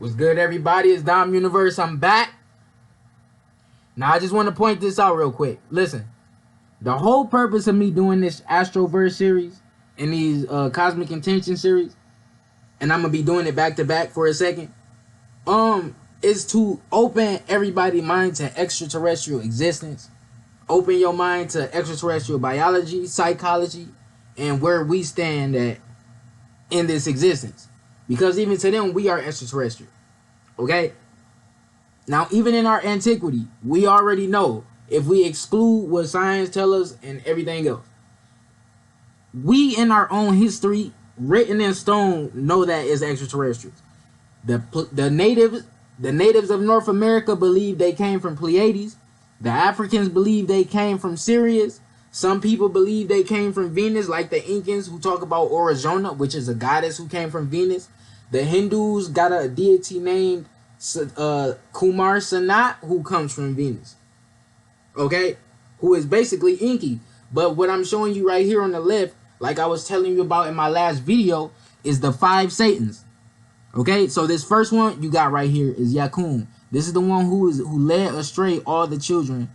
What's good, everybody? It's DomUniverse. I'm back. Now, I just want to point this out real quick. Listen, the whole purpose of me doing this Astroverse series and these Cosmic Intention series, and I'm going to be doing it back to back for a second, is to open everybody's mind to extraterrestrial existence. Open your mind to extraterrestrial biology, psychology, and where we stand at in this existence. Because even to them, we are extraterrestrial. Okay? Now, even in our antiquity, we already know, if we exclude what science tells us and everything else, we in our own history, written in stone, know that it's extraterrestrials. The natives of North America believe they came from Pleiades. The Africans believe they came from Sirius. Some people believe they came from Venus, like the Incans who talk about Orozona, which is a goddess who came from Venus. The Hindus got a deity named Kumar Sanat, who comes from Venus. Okay? Who is basically Inky. But what I'm showing you right here on the left, like I was telling you about in my last video, is the 5 Satans. Okay? So this first one you got right here is YEQUN. This is the one who led astray all the children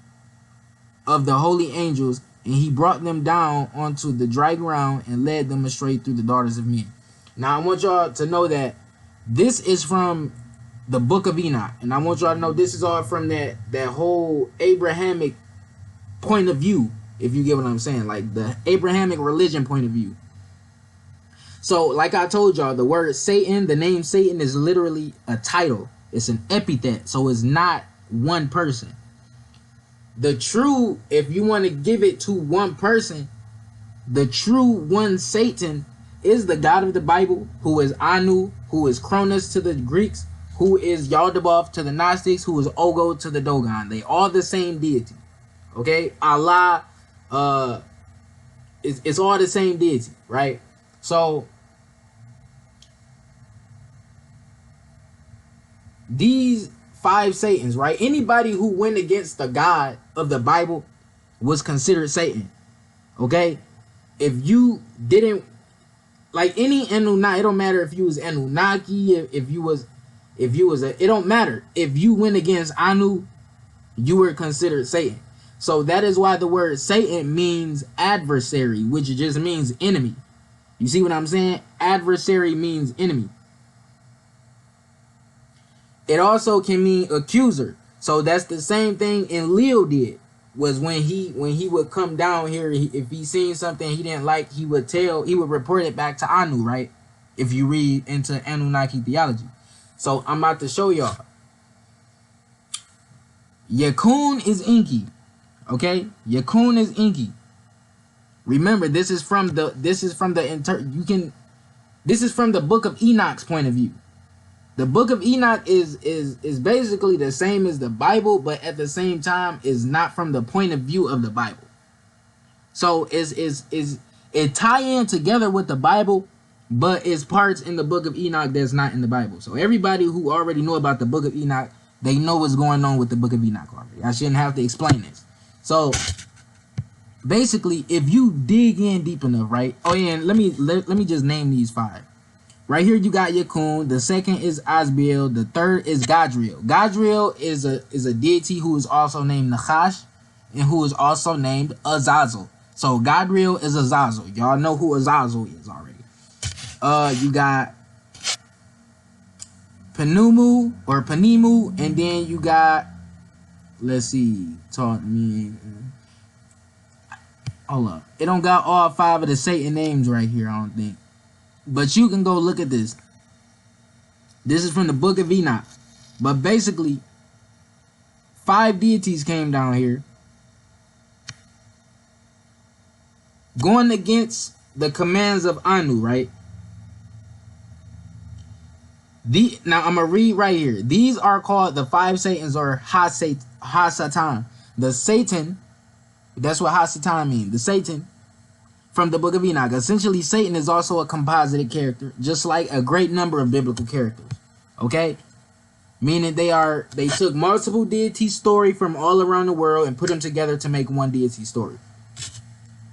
of the holy angels, and he brought them down onto the dry ground and led them astray through the daughters of men. Now, I want y'all to know that this is from the book of Enoch. And I want y'all to know this is all from that whole Abrahamic point of view, if you get what I'm saying. Like the Abrahamic religion point of view. So, like I told y'all, the word Satan, the name Satan is literally a title. It's an epithet. So, it's not one person. The true, if you want to give it to one person, the true one Satan is the God of the Bible, who is Anu, who is Cronus to the Greeks, who is Yaldabaoth to the Gnostics, who is Ogo to the Dogon. They all the same deity. Okay? Allah, it's all the same deity, right? So, these 5 Satans, right? Anybody who went against the God of the Bible was considered Satan. Okay? If you didn't, like any Anunnaki, it don't matter if you was Anunnaki, if you was it don't matter. If you went against Anu, you were considered Satan. So that is why the word Satan means adversary, which just means enemy. You see what I'm saying? Adversary means enemy. It also can mean accuser. So that's the same thing Enlil did. Was when he would come down here, if he seen something he didn't like, he would report it back to Anu, right? If you read into Anunnaki theology. So I'm about to show y'all. YEQUN is Inky. Okay? YEQUN is Inky. Remember, this is from the book of Enoch's point of view. The book of Enoch is basically the same as the Bible, but at the same time is not from the point of view of the Bible. So it tie in together with the Bible, but it's parts in the book of Enoch that's not in the Bible. So everybody who already know about the book of Enoch, they know what's going on with the book of Enoch already. I shouldn't have to explain this. So basically, if you dig in deep enough, right? Oh yeah, and let me just name these 5. Right here you got YEQUN. The second is ASABEEL. The third is GADREEL. GADREEL is a deity who is also named Nachash and who is also named Azazel. So GADREEL is Azazel. Y'all know who Azazel is already. You got PENEMUE or PENEMUE, and then you got, let's see, taught me. Hold up. It don't got all 5 of the Satan names right here, I don't think. But you can go look at this. This is from the book of Enoch. But basically, 5 deities came down here, going against the commands of Anu, right? Now, I'm going to read right here. These are called the 5 Satans, or Ha-Satan. The Satan, that's what Ha-Satan means. The Satan from the book of Enoch. Essentially, Satan is also a composited character, just like a great number of biblical characters. Okay? Meaning they took multiple deity story from all around the world and put them together to make one deity story.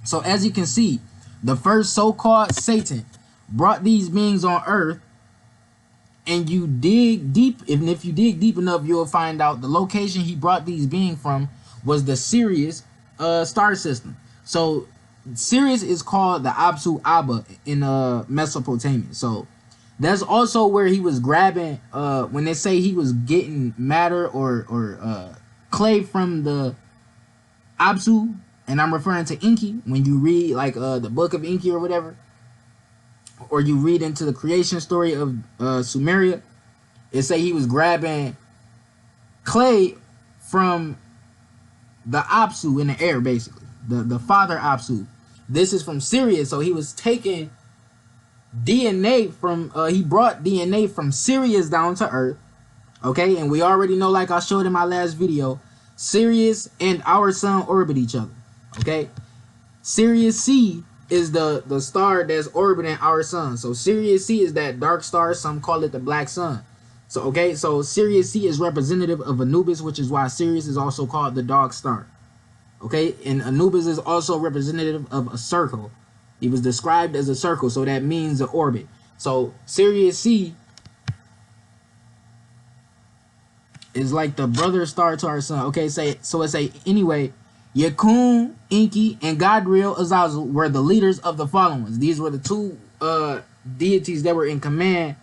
So as you can see, the first so-called Satan brought these beings on earth and you dig deep, and if you dig deep enough, you'll find out the location he brought these beings from was the Sirius star system. So Sirius is called the Absu Abba in Mesopotamia. So that's also where he was grabbing when they say he was getting matter or clay from the Absu, and I'm referring to Enki. When you read like the book of Enki or whatever, or you read into the creation story of Sumeria, it say he was grabbing clay from the Apsu in the air, basically. The father Apsu. This is from Sirius, so he was taking DNA from, he brought DNA from Sirius down to Earth, okay? And we already know, like I showed in my last video, Sirius and our sun orbit each other, okay? Sirius C is the star that's orbiting our sun. So Sirius C is that dark star, some call it the black sun. So, okay, so Sirius C is representative of Anubis, which is why Sirius is also called the dog star. Okay, and Anubis is also representative of a circle. He was described as a circle, so that means an orbit. So Sirius C is like the brother star to our sun. Okay, so it say anyway, YEQUN, Enki, and GADREEL, Azazel were the leaders of the following ones. These were the two deities that were in command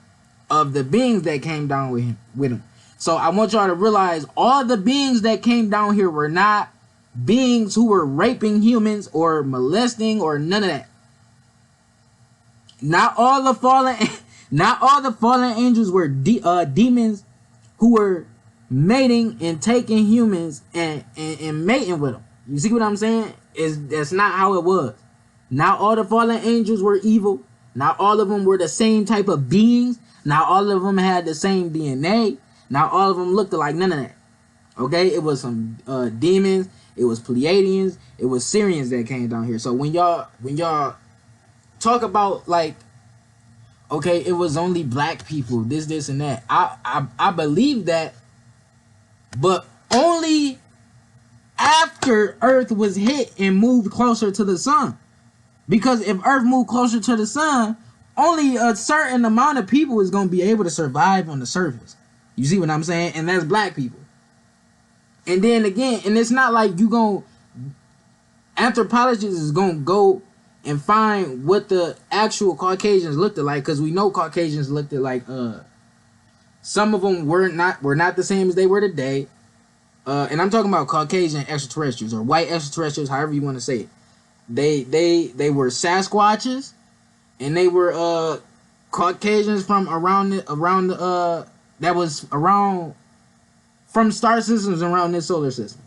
of the beings that came down with him. So I want y'all to realize all the beings that came down here were not beings who were raping humans or molesting or none of that. Not all the fallen angels were demons who were mating and taking humans and mating with them. You see what I'm saying? That's not how it was. Not all the fallen angels were evil. Not all of them were the same type of beings. Not all of them had the same DNA. Not all of them looked like none of that. Okay, it was some demons. It was Pleiadians. It was Syrians that came down here. So when y'all talk about like, okay, it was only black people, this and that, I believe that, but only after Earth was hit and moved closer to the sun. Because if Earth moved closer to the sun, only a certain amount of people is going to be able to survive on the surface. You see what I'm saying? And that's black people. And then again, and it's not like you going, anthropologists is going to go and find what the actual Caucasians looked like, because we know Caucasians looked like, some of them were not the same as they were today. And I'm talking about Caucasian extraterrestrials or white extraterrestrials, however you want to say it. They were Sasquatches, and they were Caucasians from from star systems around this solar system,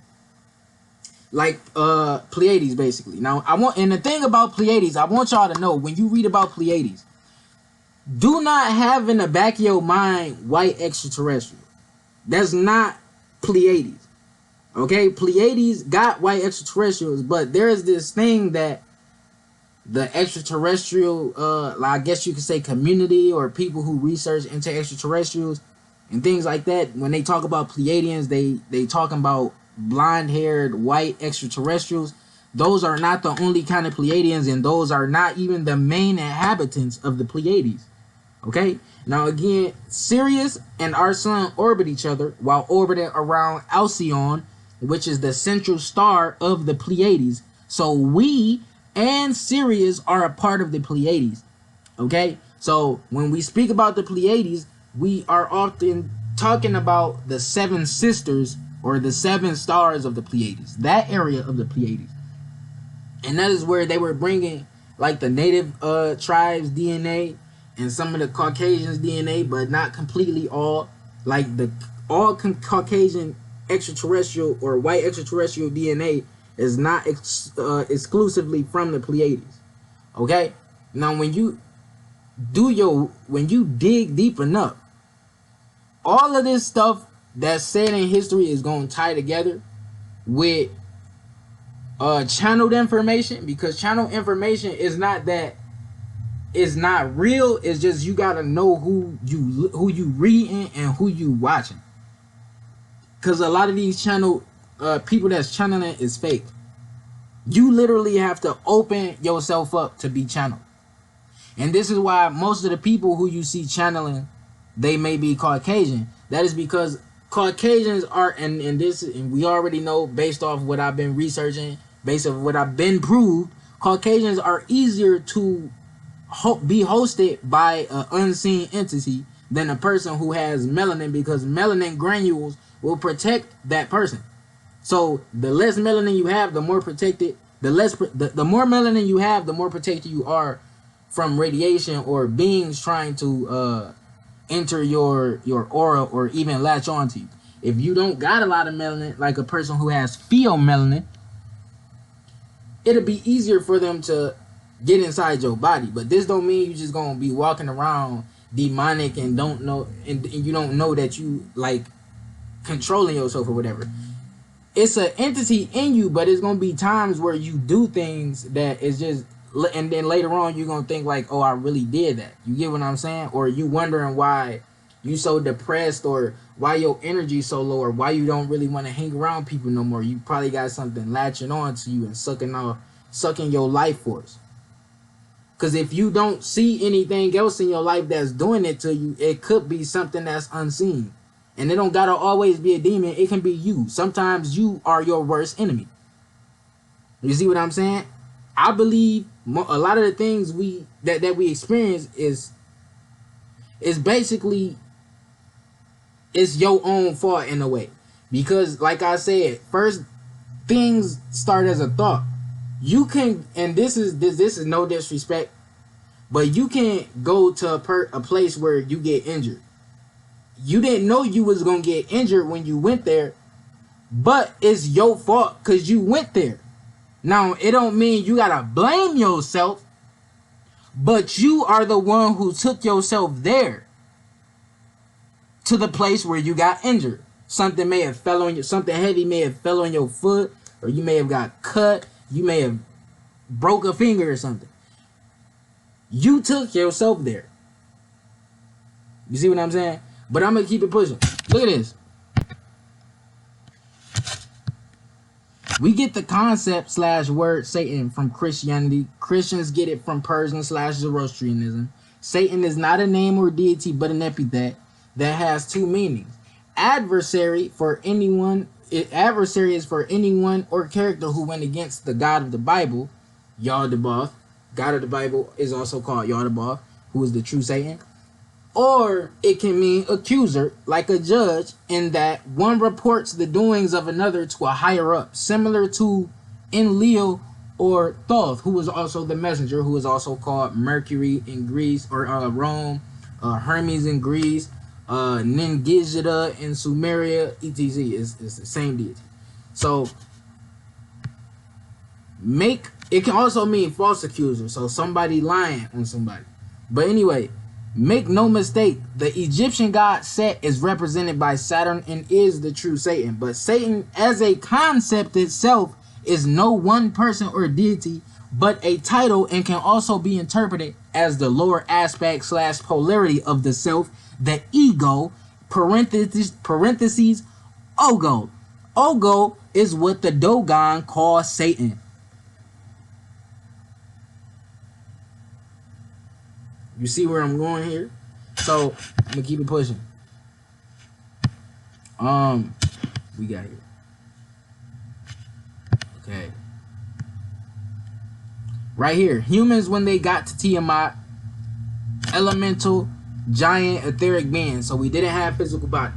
like Pleiades, basically. Now and the thing about Pleiades, I want y'all to know, when you read about Pleiades, do not have in the back of your mind white extraterrestrial. That's not Pleiades. Okay, Pleiades got white extraterrestrials, but there is this thing that the extraterrestrial, I guess you could say, community or people who research into extraterrestrials and things like that, when they talk about Pleiadians, they talking about blonde-haired white extraterrestrials. Those are not the only kind of Pleiadians, and those are not even the main inhabitants of the Pleiades. Okay, now again, Sirius and our sun orbit each other while orbiting around Alcyone, which is the central star of the Pleiades. So we and Sirius are a part of the Pleiades. Okay, so when we speak about the Pleiades, we are often talking about the seven sisters or the seven stars of the Pleiades, that area of the Pleiades. And that is where they were bringing like the native tribes DNA and some of the Caucasians DNA, but not completely all. Like the Caucasian extraterrestrial or white extraterrestrial DNA is not exclusively from the Pleiades. Okay, now when you dig deep enough, all of this stuff that's said in history is going to tie together with channeled information, because channeled information is not that it's not real. It's just you got to know who you reading and who you watching, because a lot of these people that's channeling is fake. You literally have to open yourself up to be channeled. And this is why most of the people who you see channeling they may be Caucasian. That is because Caucasians are, and we already know based off what I've been researching, based off what I've been proved, Caucasians are easier to be hosted by an unseen entity than a person who has melanin, because melanin granules will protect that person. So the less melanin you have, the more protected. The more melanin you have, the more protected you are from radiation or beings trying to enter your aura or even latch onto you. If you don't got a lot of melanin, like a person who has pheomelanin, it'll be easier for them to get inside your body. But this don't mean you just gonna be walking around demonic and don't know, and you don't know that you like controlling yourself or whatever. It's an entity in you, but it's gonna be times where you do things that is just, and then later on you're gonna think like, oh, I really did that. You get what I'm saying? Or you wondering why you so depressed, or why your energy so low, or why you don't really want to hang around people no more. You probably got something latching on to you and sucking your life force. Because if you don't see anything else in your life that's doing it to you, it could be something that's unseen. And it don't gotta always be a demon. It can be you. Sometimes you are your worst enemy. You see what I'm saying? I believe a lot of the things that we experience is basically, it's your own fault in a way. Because like I said, first things start as a thought. You can, and this is no disrespect, but you can go to a place where you get injured. You didn't know you was gonna get injured when you went there, but it's your fault because you went there. Now, it don't mean you gotta blame yourself, but you are the one who took yourself there to the place where you got injured. Something may have fell on you, something heavy may have fell on your foot, or you may have got cut, you may have broke a finger or something. You took yourself there. You see what I'm saying? But I'm gonna keep it pushing. Look at this. We get the concept / word Satan from Christianity. Christians get it from Persian / Zoroastrianism. Satan is not a name or deity, but an epithet that has two meanings. Adversary is for anyone or character who went against the God of the Bible, Yaldabaoth. God of the Bible is also called Yaldabaoth, who is the true Satan. Or it can mean accuser, like a judge, in that one reports the doings of another to a higher up, similar to Enlil or Thoth, who was also the messenger, who is also called Mercury in Greece, or Rome, Hermes in Greece, Ningishita in Sumeria, etc. is the same deity. So it can also mean false accuser, so somebody lying on somebody. But anyway, make no mistake, the Egyptian god Set is represented by Saturn and is the true Satan. But Satan as a concept itself is no one person or deity, but a title, and can also be interpreted as the lower aspect / polarity of the self, the ego, parentheses, Ogo. Ogo is what the Dogon call Satan. You see where I'm going here? So I'm gonna keep it pushing. We got here. Okay. Right here. Humans, when they got to Tiamat, elemental, giant, etheric beings. So we didn't have physical bodies.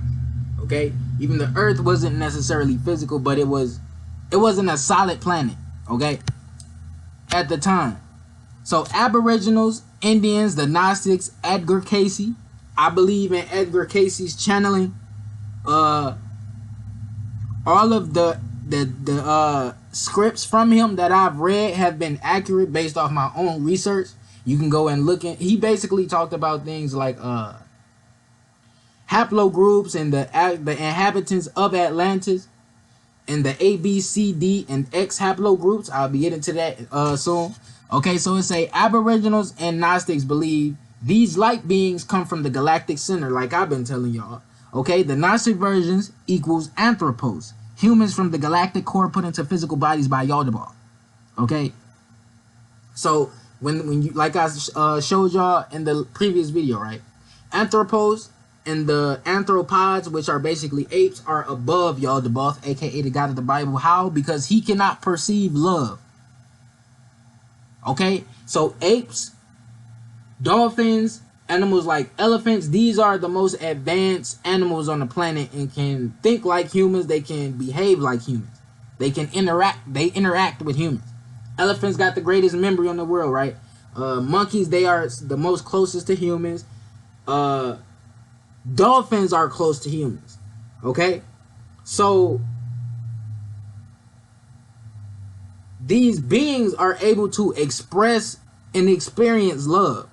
Okay? Even the earth wasn't necessarily physical, but it wasn't a solid planet. Okay? At the time. So Aboriginals, Indians, the Gnostics, Edgar Cayce. I believe in Edgar Cayce's channeling. All of the scripts from him that I've read have been accurate based off my own research. You can go and look at. He basically talked about things like haplogroups and the inhabitants of Atlantis, and the A, B, C, D, and X haplogroups. I'll be getting to that soon. Okay, so it say Aboriginals and Gnostics believe these light beings come from the galactic center, like I've been telling y'all. Okay, the Gnostic versions equals anthropos, humans from the galactic core put into physical bodies by Yaldabaoth. Okay, so when you, like I showed y'all in the previous video, right? Anthropos and the anthropods, which are basically apes, are above Yaldabaoth, aka the God of the Bible. How? Because he cannot perceive love. Okay, so apes, dolphins, animals like elephants, these are the most advanced animals on the planet and can think like humans. They can behave like humans. They can interact with humans. Elephants got the greatest memory in the world, right? Monkeys, they are the most closest to humans. Dolphins are close to humans. Okay? So these beings are able to express and experience love.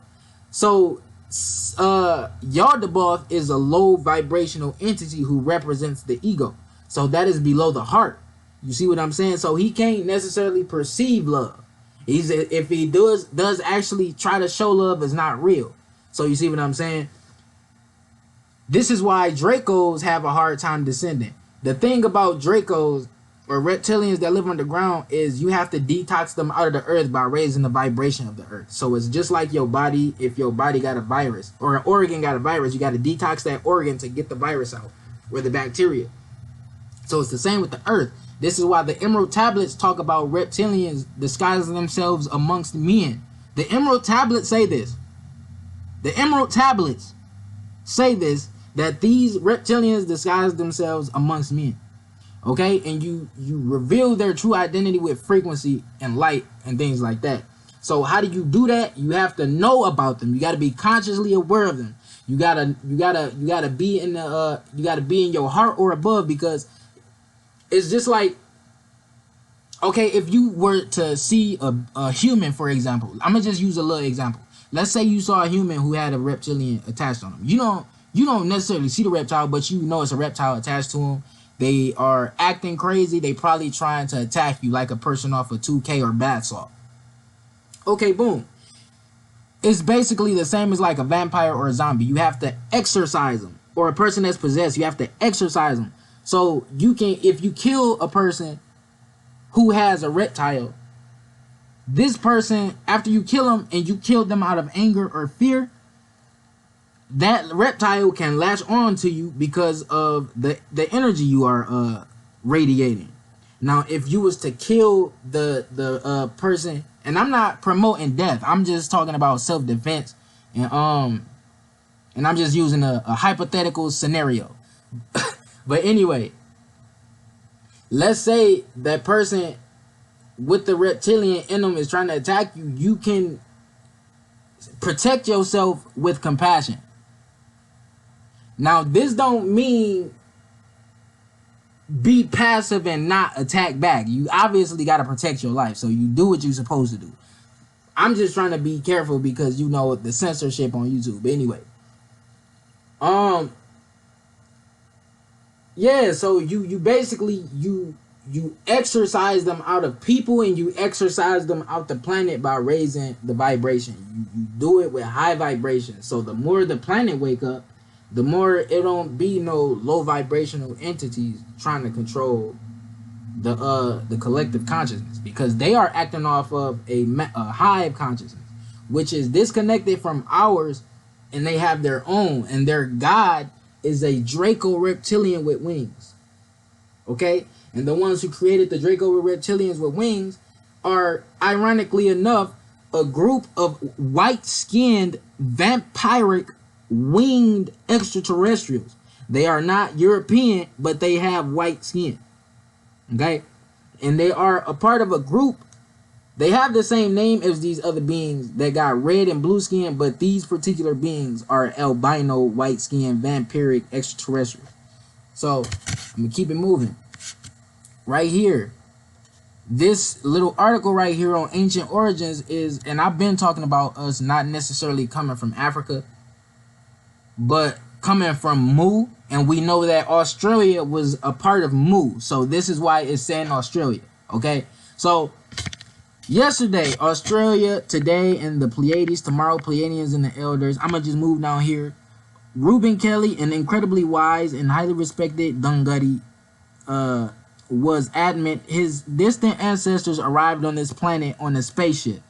So Yaldabaoth is a low vibrational entity who represents the ego. So that is below the heart. You see what I'm saying? So he can't necessarily perceive love. If he does actually try to show love, it's not real. So you see what I'm saying? This is why Dracos have a hard time descending. The thing about Dracos or reptilians that live underground is you have to detox them out of the earth by raising the vibration of the earth. So it's just like your body. If your body got a virus or an organ got a virus, you got to detox that organ to get the virus out or the bacteria. So it's the same with the earth. This is why the Emerald Tablets talk about reptilians disguising themselves amongst men. The Emerald Tablets say this. The Emerald Tablets say this, that these reptilians disguise themselves amongst men. Okay? And you reveal their true identity with frequency and light and things like that. So how do you do that? You have to know about them. You got to be consciously aware of them. You gotta be in the you gotta be in your heart or above, because it's just like, okay, if you were to see a human, for example, I'm gonna just use a little example. Let's say you saw a human who had a reptilian attached on him. You don't necessarily see the reptile, but you know it's a reptile attached to him. They are acting crazy. They probably trying to attack you like a person off of 2K or bath salt. Okay, boom. It's basically the same as like a vampire or a zombie. You have to exorcise them. Or a person that's possessed, you have to exorcise them. So you can, if you kill a person who has a reptile, this person, after you kill them and you kill them out of anger or fear, that reptile can latch on to you because of the energy you are radiating. Now, if you was to kill the person, and I'm not promoting death, I'm just talking about self-defense, and I'm just using a hypothetical scenario. But anyway, let's say that person with the reptilian in them is trying to attack you. You can protect yourself with compassion. Now, this don't mean be passive and not attack back. You obviously got to protect your life, so you do what you're supposed to do. I'm just trying to be careful because you know the censorship on YouTube. Anyway, yeah, so you basically you exercise them out of people and you exercise them out the planet by raising the vibration. You do it with high vibration. So the more the planet wake up, the more it don't be no low vibrational entities trying to control the collective consciousness, because they are acting off of a hive consciousness, which is disconnected from ours, and they have their own, and their god is a Draco reptilian with wings. Okay? And the ones who created the Draco reptilians with wings are, ironically enough, a group of white-skinned, vampiric, winged extraterrestrials. They are not European, but they have white skin. Okay? And they are a part of a group. They have the same name as these other beings that got red and blue skin, but these particular beings are albino, white skin, vampiric extraterrestrials. So, I'm going to keep it moving. Right here. This little article right here on ancient origins is, and I've been talking about us not necessarily coming from Africa, but coming from Mu, and we know that Australia was a part of Mu, so this is why it's saying Australia. Okay, so yesterday Australia, today in the Pleiades, tomorrow Pleiadians and the Elders. I'm gonna just move down here. Reuben Kelly, an incredibly wise and highly respected Dungutty, was adamant his distant ancestors arrived on this planet on a spaceship.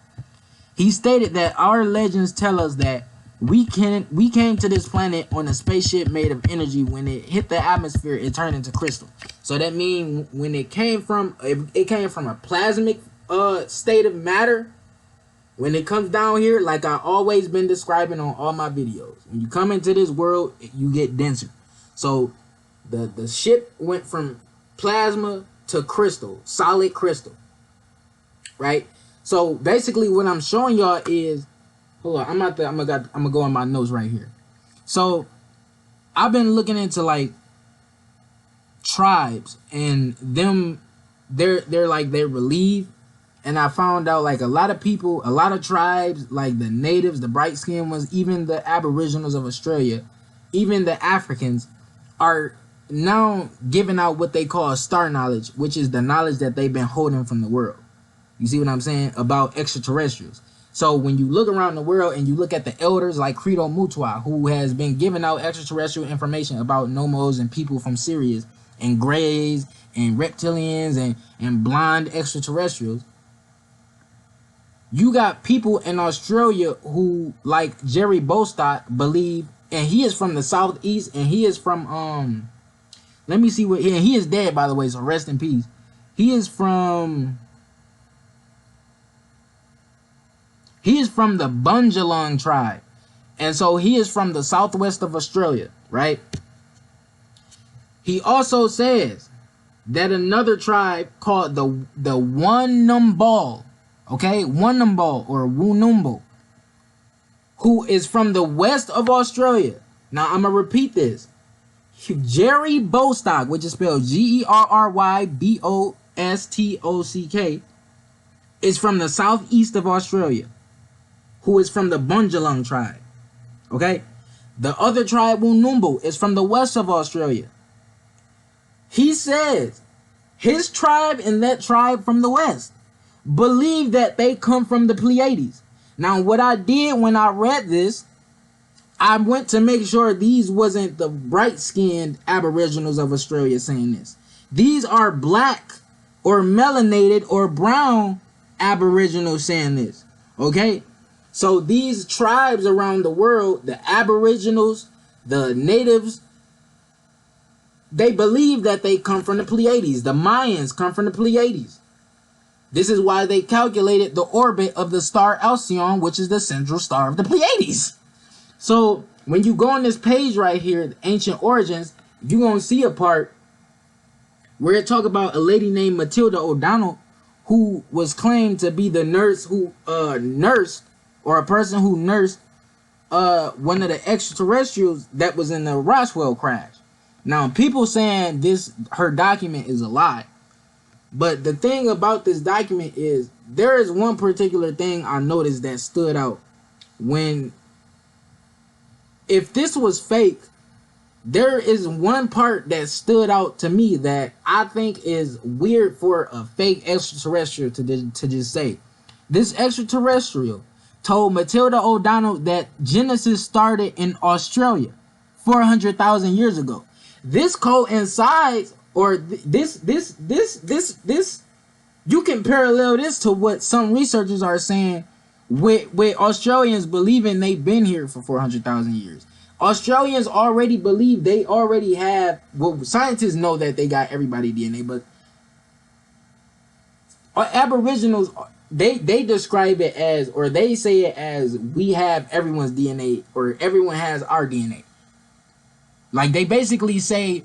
He stated that our legends tell us that we came to this planet on a spaceship made of energy. When it hit the atmosphere, it turned into crystal. So that means when it came from a plasmic state of matter. When it comes down here, like I always been describing on all my videos, when you come into this world, you get denser. So the ship went from plasma to crystal, solid crystal, right? So basically what I'm showing y'all is, hold on, I'm gonna go on my notes right here. So I've been looking into like tribes and them, they're relieved. And I found out like a lot of people, a lot of tribes, like the natives, the bright skinned ones, even the aboriginals of Australia, even the Africans, are now giving out what they call star knowledge, which is the knowledge that they've been holding from the world. You see what I'm saying? About extraterrestrials. So when you look around the world and you look at the elders like Credo Mutwa, who has been giving out extraterrestrial information about nomos and people from Sirius and greys and reptilians and blonde extraterrestrials, you got people in Australia who, like Jerry Bostock, believe, and he is from the southeast, and he is from let me see what he is dead, by the way, so rest in peace. He is from the Bundjalung tribe, and so he is from the southwest of Australia, right? He also says that another tribe called the Wunumbal, okay, Wunumbal or Wunumbo, who is from the west of Australia. Now I'm gonna repeat this. Jerry Bostock, which is spelled Gerrybostok, is from the southeast of Australia, who is from the Bundjalung tribe. Okay, the other tribe, Wunumbo, is from the west of Australia. He says his tribe and that tribe from the west believe that they come from the Pleiades. Now, what I did when I read this, I went to make sure these wasn't the bright-skinned aboriginals of Australia saying this. These are black or melanated or brown aboriginals saying this. Okay? So these tribes around the world, the aboriginals, the natives, they believe that they come from the Pleiades. The Mayans come from the Pleiades. This is why they calculated the orbit of the star Alcyon, which is the central star of the Pleiades. So when you go on this page right here, Ancient Origins, you're going to see a part where it talk about a lady named Matilda O'Donnell, who was claimed to be the nurse who nursed, or a person who nursed one of the extraterrestrials that was in the Roswell crash. Now, people saying her document is a lie. But the thing about this document is there is one particular thing I noticed that stood out. If this was fake, there is one part that stood out to me that I think is weird for a fake extraterrestrial to just say. This extraterrestrial told Matilda O'Donnell that Genesis started in Australia 400,000 years ago. This coincides, or this, you can parallel this to what some researchers are saying with Australians believing they've been here for 400,000 years. Australians already believe they already have, well, scientists know that they got everybody DNA, but Aboriginals, they describe it as, or they say it as, we have everyone's DNA, or everyone has our DNA. Like, they basically say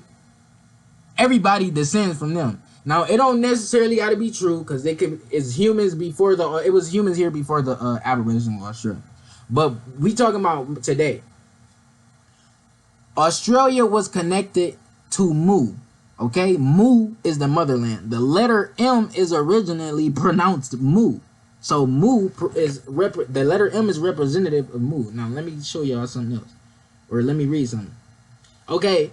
everybody descends from them. Now, it don't necessarily got to be true, because it's humans before it was humans here before the Aboriginal Australia. But we talking about today. Australia was connected to Mu. Okay, Mu is the motherland. The letter M is originally pronounced Mu. So Mu is the letter M is representative of Mu. Now let me show y'all something else, or let me read something. Okay,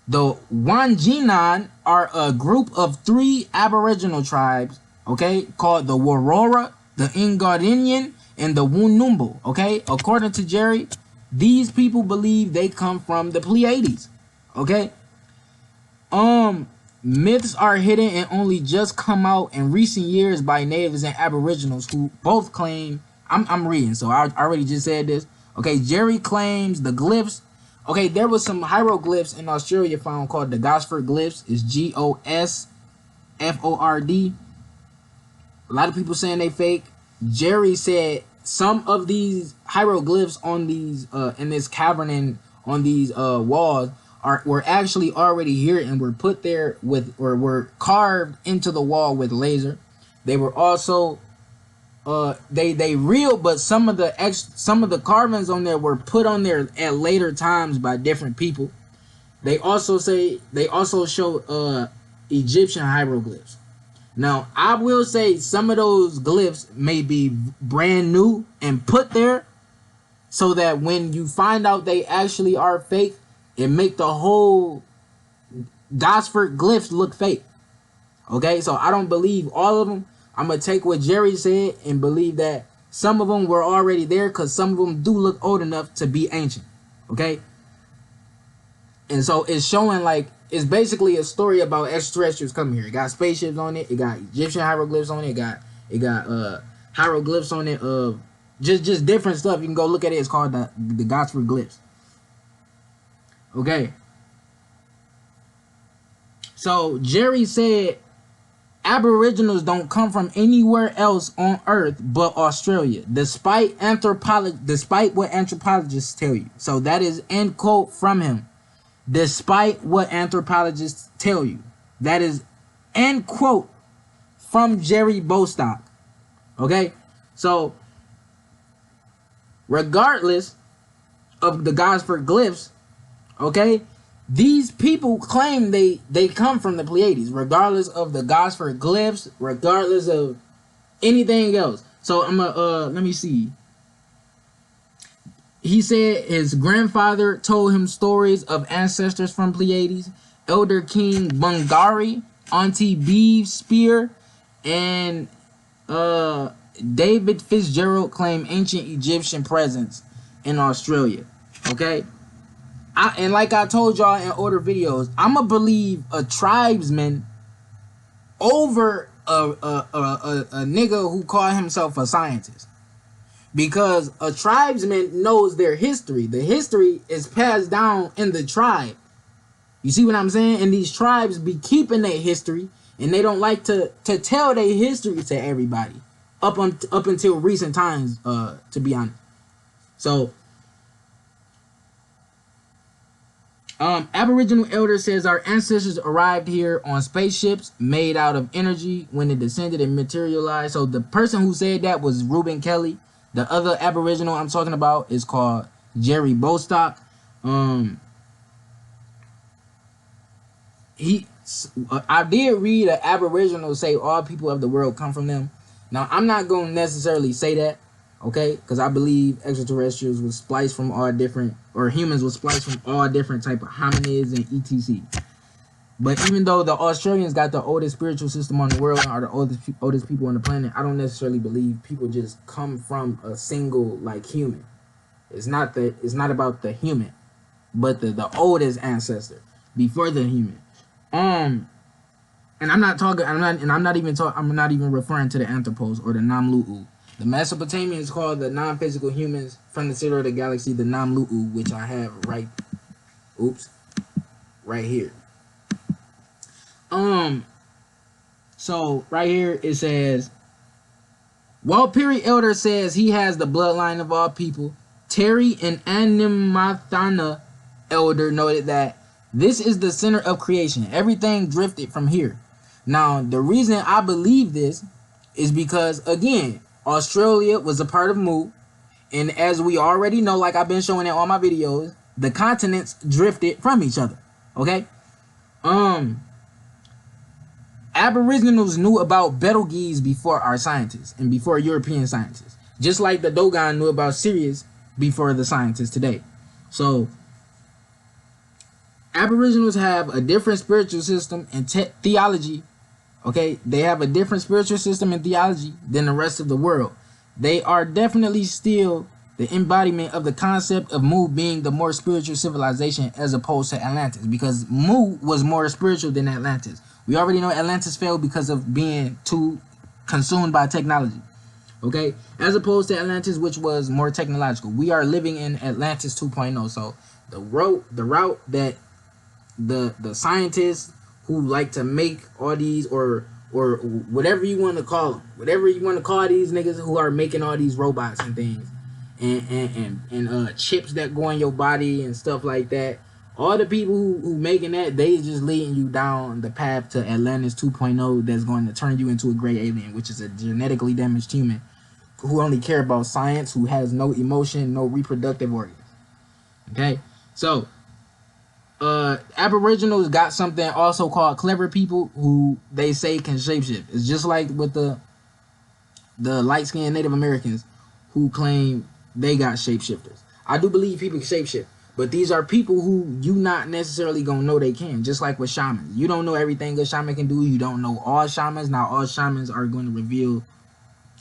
the Wanjinan are a group of 3 Aboriginal tribes. Okay, called the Warora, the Ingardinian, and the Wunumbo. Okay, according to Jerry, these people believe they come from the Pleiades. Okay. Myths are hidden and only just come out in recent years by natives and aboriginals who both claim, I'm reading, so I already just said this. Okay, Jerry claims the glyphs. Okay, there was some hieroglyphs in Australia found called the Gosford glyphs. It's GOSFORD. A lot of people saying they fake. Jerry said some of these hieroglyphs on these in this cavern and on these walls were actually already here and were put there with, or were carved into the wall with laser. They were also they real, but some of the carvings on there were put on there at later times by different people. They also show Egyptian hieroglyphs. Now, I will say some of those glyphs may be brand new and put there so that when you find out they actually are fake, it make the whole Gosford glyphs look fake. Okay, so I don't believe all of them. I'm going to take what Jerry said and believe that some of them were already there because some of them do look old enough to be ancient. Okay, and so it's showing like, it's basically a story about extraterrestrials coming here. It got spaceships on it. It got Egyptian hieroglyphs on it. It got hieroglyphs on it of just different stuff. You can go look at it. It's called the Gosford glyphs. Okay. So Jerry said Aboriginals don't come from anywhere else on Earth but Australia, despite what anthropologists tell you. So that is end quote from him. Despite what anthropologists tell you. That is end quote from Jerry Bostock. Okay? So, regardless of the Gosford glyphs, okay, these people claim they come from the Pleiades, regardless of the Gosford glyphs, regardless of anything else. So, I'm going to, let me see. He said his grandfather told him stories of ancestors from Pleiades, Elder King Bungari, Auntie Beeve Spear, and David Fitzgerald claimed ancient Egyptian presence in Australia. Okay? And like I told y'all in older videos, I'ma believe a tribesman over a nigga who called himself a scientist. Because a tribesman knows their history. The history is passed down in the tribe. You see what I'm saying? And these tribes be keeping their history, and they don't like to tell their history to everybody up until recent times, to be honest. So, Aboriginal elder says our ancestors arrived here on spaceships made out of energy when it descended and materialized. So the person who said that was Reuben Kelly. The other Aboriginal I'm talking about is called Jerry Bostock. I did read an Aboriginal say all people of the world come from them. Now, I'm not going to necessarily say that, okay? Because I believe extraterrestrials was spliced from all different, or humans was spliced from all different type of hominids and etc. But even though the Australians got the oldest spiritual system on the world and are the oldest people on the planet, I don't necessarily believe people just come from a single like human. It's not about the human, but the oldest ancestor before the human. And I'm not even referring to the Anthropos or the Namlu'u. The Mesopotamians called the non-physical humans from the center of the galaxy the Namlu'u, which I have right here. So right here it says, Walt Perry Elder says he has the bloodline of all people. Terry and Animathana Elder noted that this is the center of creation. Everything drifted from here. Now, the reason I believe this is because, again, Australia was a part of Mu, and as we already know, like I've been showing in all my videos, the continents drifted from each other. Okay? Aboriginals knew about Betelgeuse before our scientists and before European scientists. Just like the Dogon knew about Sirius before the scientists today. So, Aboriginals have a different spiritual system and theology. Okay? They have a different spiritual system and theology than the rest of the world. They are definitely still the embodiment of the concept of Mu being the more spiritual civilization as opposed to Atlantis. Because Mu was more spiritual than Atlantis. We already know Atlantis failed because of being too consumed by technology. Okay, as opposed to Atlantis, which was more technological. We are living in Atlantis 2.0. So the route that the scientists who like to make all these or whatever you want to call them, whatever you want to call these niggas who are making all these robots and things and chips that go in your body and stuff like that. All the people who making that, they just leading you down the path to Atlantis 2.0 that's going to turn you into a gray alien, which is a genetically damaged human who only care about science, who has no emotion, no reproductive organs. Okay, so Aboriginals got something also called clever people who they say can shapeshift. It's just like with the light-skinned Native Americans who claim they got shapeshifters. I do believe people can shapeshift, but these are people who you not necessarily gonna know they can. Just like with shamans, you don't know everything a shaman can do. You don't know all shamans. Now all shamans are going to reveal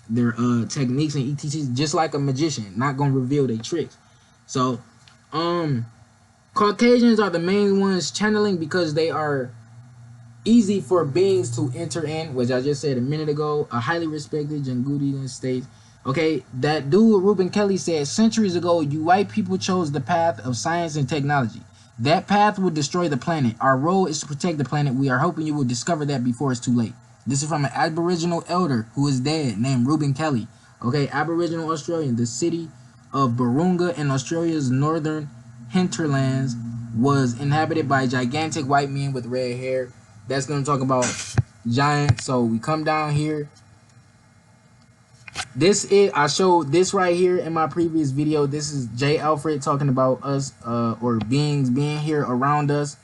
their techniques and ETCs, just like a magician, not gonna reveal their tricks. So, Caucasians are the main ones channeling because they are easy for beings to enter in, which I just said a minute ago. A highly respected Jangudian state. Okay, that dude Reuben Kelly said centuries ago, you white people chose the path of science and technology. That path would destroy the planet. Our role is to protect the planet. We are hoping you will discover that before it's too late. This is from an Aboriginal elder who is dead named Reuben Kelly. Okay, Aboriginal Australian. The city of Burunga in Australia's northern hinterlands was inhabited by gigantic white men with red hair. That's going to talk about giants. So we come down here. I showed this right here in my previous video. This is J. Alfred talking about us or beings being here around us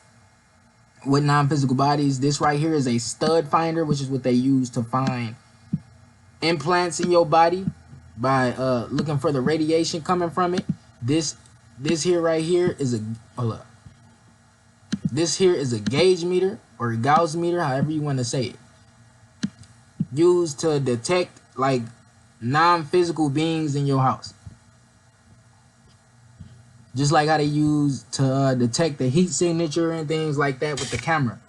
with non-physical bodies. This right here is a stud finder, which is what they use to find implants in your body by looking for the radiation coming from it. This here right here is this here is a gauge meter or a Gauss meter, however you want to say it, used to detect like non-physical beings in your house, just like how they use to detect the heat signature and things like that with the camera.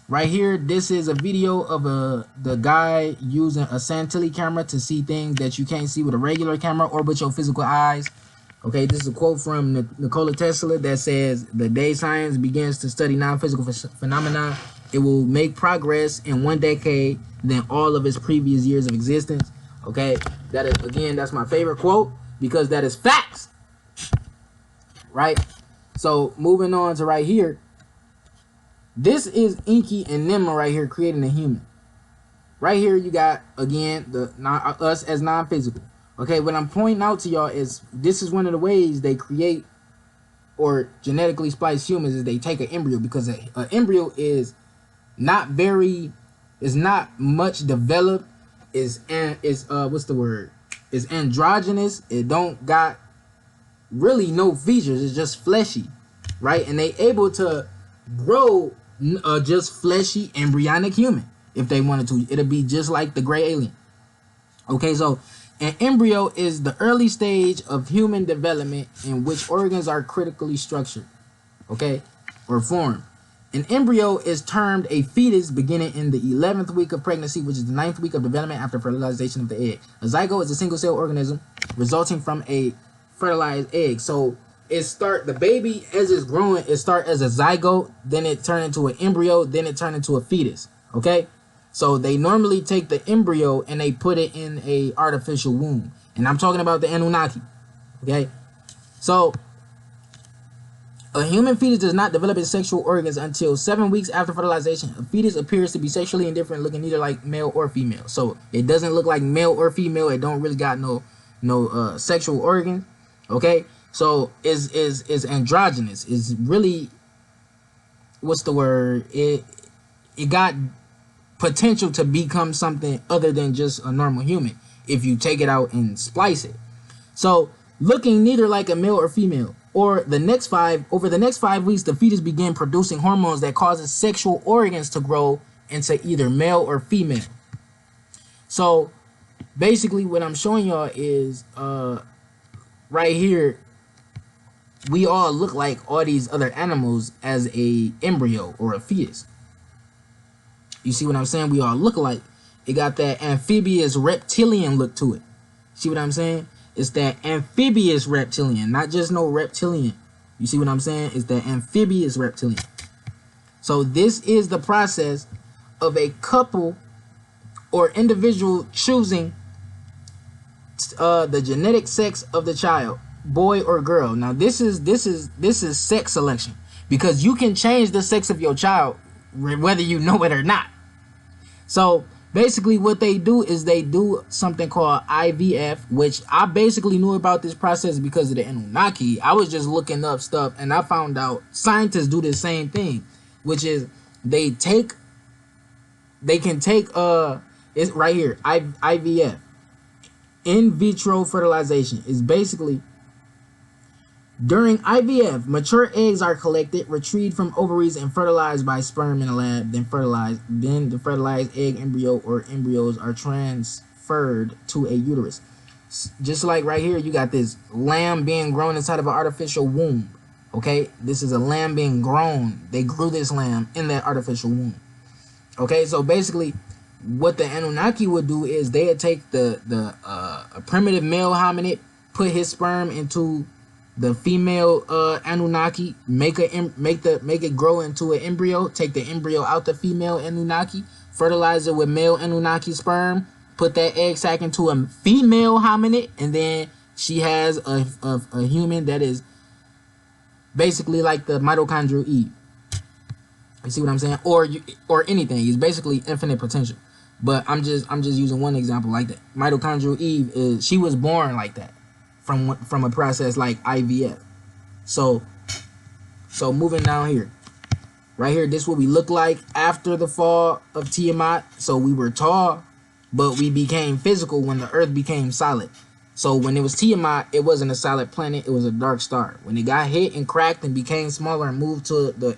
Right here, this is a video of the guy using a Santilli camera to see things that you can't see with a regular camera or with your physical eyes. Okay, this is a quote from Nikola Tesla that says, the day science begins to study non-physical phenomena, it will make progress in 1 decade than all of its previous years of existence. Okay, that is, again, that's my favorite quote because that is facts. Right? So moving on to right here. This is Inky and Nimma right here creating a human. Right here you got, again, us as non-physical. Okay, what I'm pointing out to y'all is this is one of the ways they create or genetically splice humans is they take an embryo, because an embryo is not much developed, is what's the word? Is androgynous. It don't got really no features. It's just fleshy, right? And they able to grow just fleshy embryonic human if they wanted to. It'll be just like the gray alien. Okay, so an embryo is the early stage of human development in which organs are critically structured, okay, or formed. An embryo is termed a fetus beginning in the 11th week of pregnancy, which is the 9th week of development after fertilization of the egg. A zygote is a single-cell organism resulting from a fertilized egg. So the baby, as it's growing, it starts as a zygote, then it turns into an embryo, then it turns into a fetus, okay? So they normally take the embryo and they put it in a artificial womb. And I'm talking about the Anunnaki. Okay? So a human fetus does not develop its sexual organs until 7 weeks after fertilization. A fetus appears to be sexually indifferent, looking neither like male or female. So it doesn't look like male or female. It don't really got no sexual organs. Okay? So is androgynous. Is really, what's the word? It got potential to become something other than just a normal human if you take it out and splice it. So looking neither like a male or female. Over the next 5 weeks, the fetus begin producing hormones that causes sexual organs to grow into either male or female. So basically what I'm showing y'all is right here, we all look like all these other animals as a embryo or a fetus. You see what I'm saying? We all look alike. It got that amphibious reptilian look to it. See what I'm saying? It's that amphibious reptilian, not just no reptilian. You see what I'm saying? It's that amphibious reptilian. So this is the process of a couple or individual choosing the genetic sex of the child, boy or girl. Now this is sex selection, because you can change the sex of your child whether you know it or not. So basically what they do is they do something called IVF, which I basically knew about this process because of the Anunnaki. I was just looking up stuff and I found out scientists do the same thing, which is they can take it's right here, IVF, in vitro fertilization. Is basically during IVF, mature eggs are collected, retrieved from ovaries, and fertilized by sperm in a lab. Then the fertilized egg embryo or embryos are transferred to a uterus. Just like right here, you got this lamb being grown inside of an artificial womb. Okay, this is a lamb being grown. They grew this lamb in that artificial womb. Okay, so basically, what the Anunnaki would do is they would take a primitive male hominid, put his sperm into the female Anunnaki, make it grow into an embryo, take the embryo out the female Anunnaki, fertilize it with male Anunnaki sperm, put that egg sac into a female hominid, and then she has a human that is basically like the mitochondrial Eve. You see what I'm saying? Or anything. It's basically infinite potential. But I'm just using one example like that. Mitochondrial Eve she was born like that from a process like IVF. So moving down here. Right here, this is what we look like after the fall of Tiamat. So we were tall, but we became physical when the earth became solid. So when it was Tiamat, it wasn't a solid planet, it was a dark star. When it got hit and cracked and became smaller and moved to the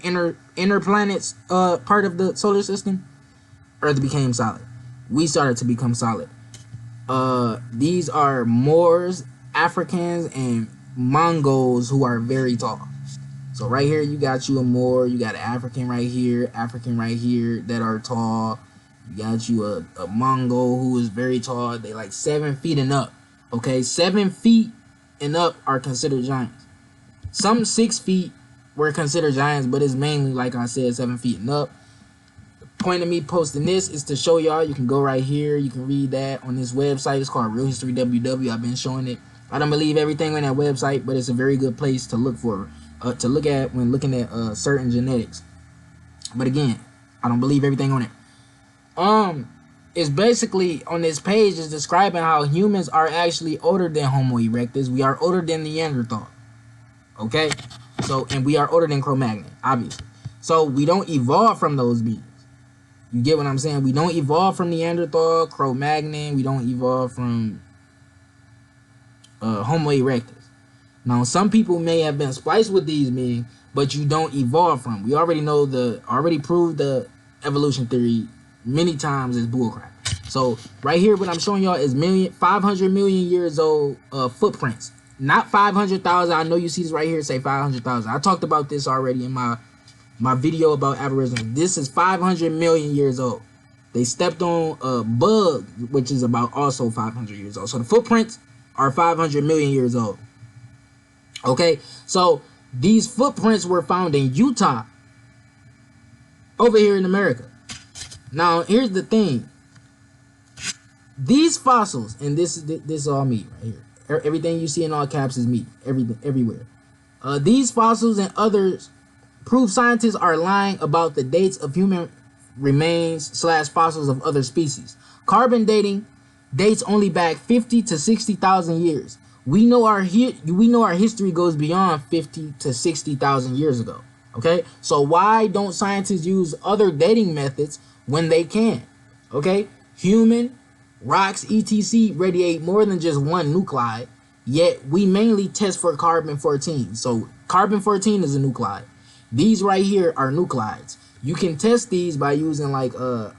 inner planets part of the solar system, Earth became solid. We started to become solid. These are Moors, Africans, and Mongols who are very tall. So right here, you got you a Moor, you got an African right here that are tall. You got you a Mongol who is very tall. They like 7 feet and up. Okay, 7 feet and up are considered giants. Some 6 feet were considered giants, but it's mainly, like I said, 7 feet and up. The point of me posting this is to show y'all. You can go right here. You can read that on this website. It's called Real History WW. I've been showing it. I don't believe everything on that website, but it's a very good place to look for, to look at when looking at certain genetics. But again, I don't believe everything on it. It's basically on this page is describing how humans are actually older than Homo erectus. We are older than Neanderthal. Okay? So, and we are older than Cro-Magnon, obviously. So we don't evolve from those beings. You get what I'm saying? We don't evolve from Neanderthal, Cro-Magnon. We don't evolve from Homo erectus. Now, some people may have been spliced with these beings, but you don't evolve from. We already know already proved the evolution theory many times is bullcrap. So right here, what I'm showing y'all is 500 million years old footprints, not 500,000. I know you see this right here, say 500,000. I talked about this already in my video about aboriginals. This is 500 million years old. They stepped on a bug, which is about also 500 years old. So the footprints are 500 million years old. Okay, so these footprints were found in Utah, over here in America. Now, here's the thing. These fossils, and this is all meat right here. Everything you see in all caps is meat. Everywhere. These fossils and others prove scientists are lying about the dates of human remains / fossils of other species. Carbon dating dates only back 50 to 60,000 years. We know our history goes beyond 50 to 60,000 years ago. Okay, so why don't scientists use other dating methods when they can? Okay, human, rocks, etc. radiate more than just one nuclide, yet we mainly test for carbon-14. So carbon-14 is a nuclide. These right here are nuclides. You can test these by using like the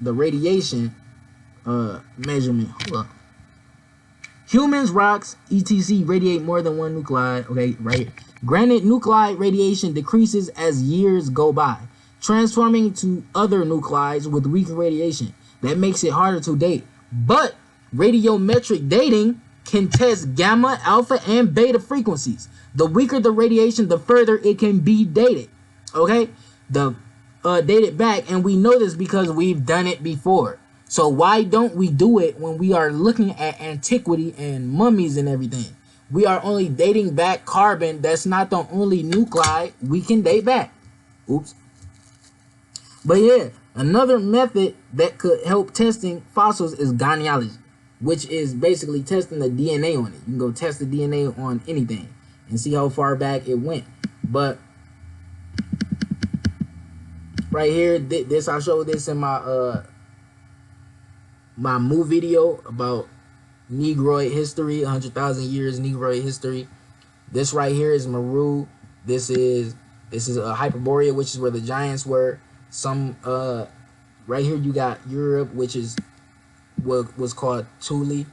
radiation measurement. Hold up. Humans, rocks, etc. radiate more than one nuclide. Okay, right here. Granted, nuclide radiation decreases as years go by. transforming to other nuclides with weaker radiation. That makes it harder to date. But radiometric dating can test gamma, alpha, and beta frequencies. The weaker the radiation, the further it can be dated. Okay? Dated back, and we know this because we've done it before. So why don't we do it when we are looking at antiquity and mummies and everything? We are only dating back carbon. That's not the only nuclide we can date back. Oops. But yeah, another method that could help testing fossils is gynecology, which is basically testing the DNA on it. You can go test the DNA on anything and see how far back it went. But right here, this I showed this in my my movie video about Negroid history, 100,000 years Negroid history. This right here is Meru. This is a Hyperborea, which is where the giants were. Some right here you got Europe, which is what was called Thule.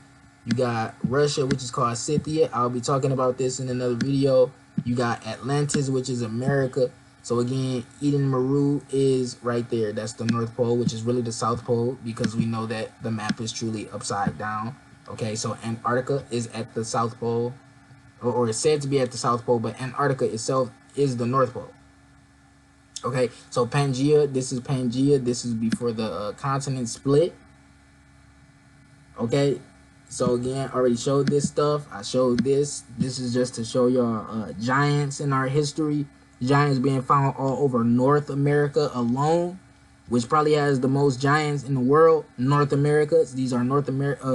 You got Russia, which is called Scythia. I'll be talking about this in another video. You got Atlantis, which is America. So again, Eden Meru is right there. That's the North Pole, which is really the South Pole, because we know that the map is truly upside down. Okay, so Antarctica is at the South Pole, or it's said to be at the South Pole, but Antarctica itself is the North Pole. Okay, so Pangea, this is Pangea. This is before the continent split. Okay, so again, I already showed this stuff. I showed this. This is just to show y'all giants in our history. Giants being found all over North America alone, which probably has the most giants in the world. North America. These are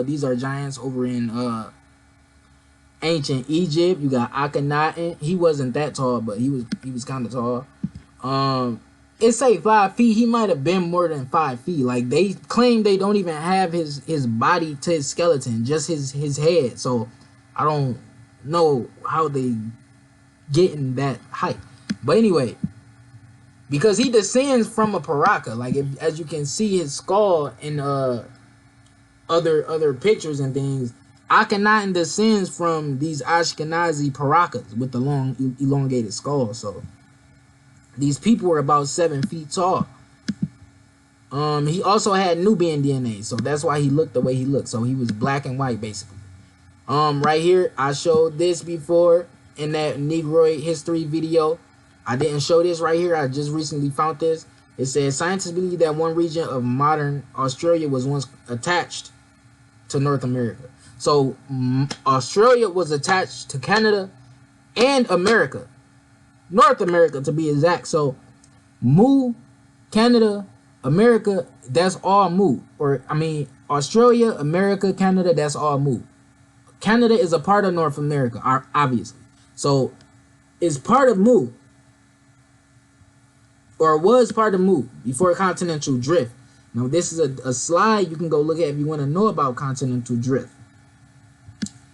these are giants over in ancient Egypt. You got Akhenaten. He wasn't that tall, but he was kind of tall. It's like 5 feet. He might have been more than 5 feet. Like, they claim they don't even have his body to his skeleton, just his head. So I don't know how they getting that height. But anyway, because he descends from a Paraka, like, as you can see his skull in other pictures and things, Akhenaten descends from these Ashkenazi Parakas with the long elongated skull. So these people were about 7 feet tall. He also had Nubian DNA, so that's why he looked the way he looked. So he was black and white, basically. Right here, I showed this before in that Negroid history video. I didn't show this right here. I just recently found this. It says scientists believe that one region of modern Australia was once attached to North America. So Australia was attached to Canada and America. North America, to be exact. So Mu, Canada, America, that's all Mu. Or, I mean, Australia, America, Canada, that's all Mu. Canada is a part of North America, obviously. So it's part of Mu, or was part of Mu before continental drift. Now, this is a slide you can go look at if you want to know about continental drift,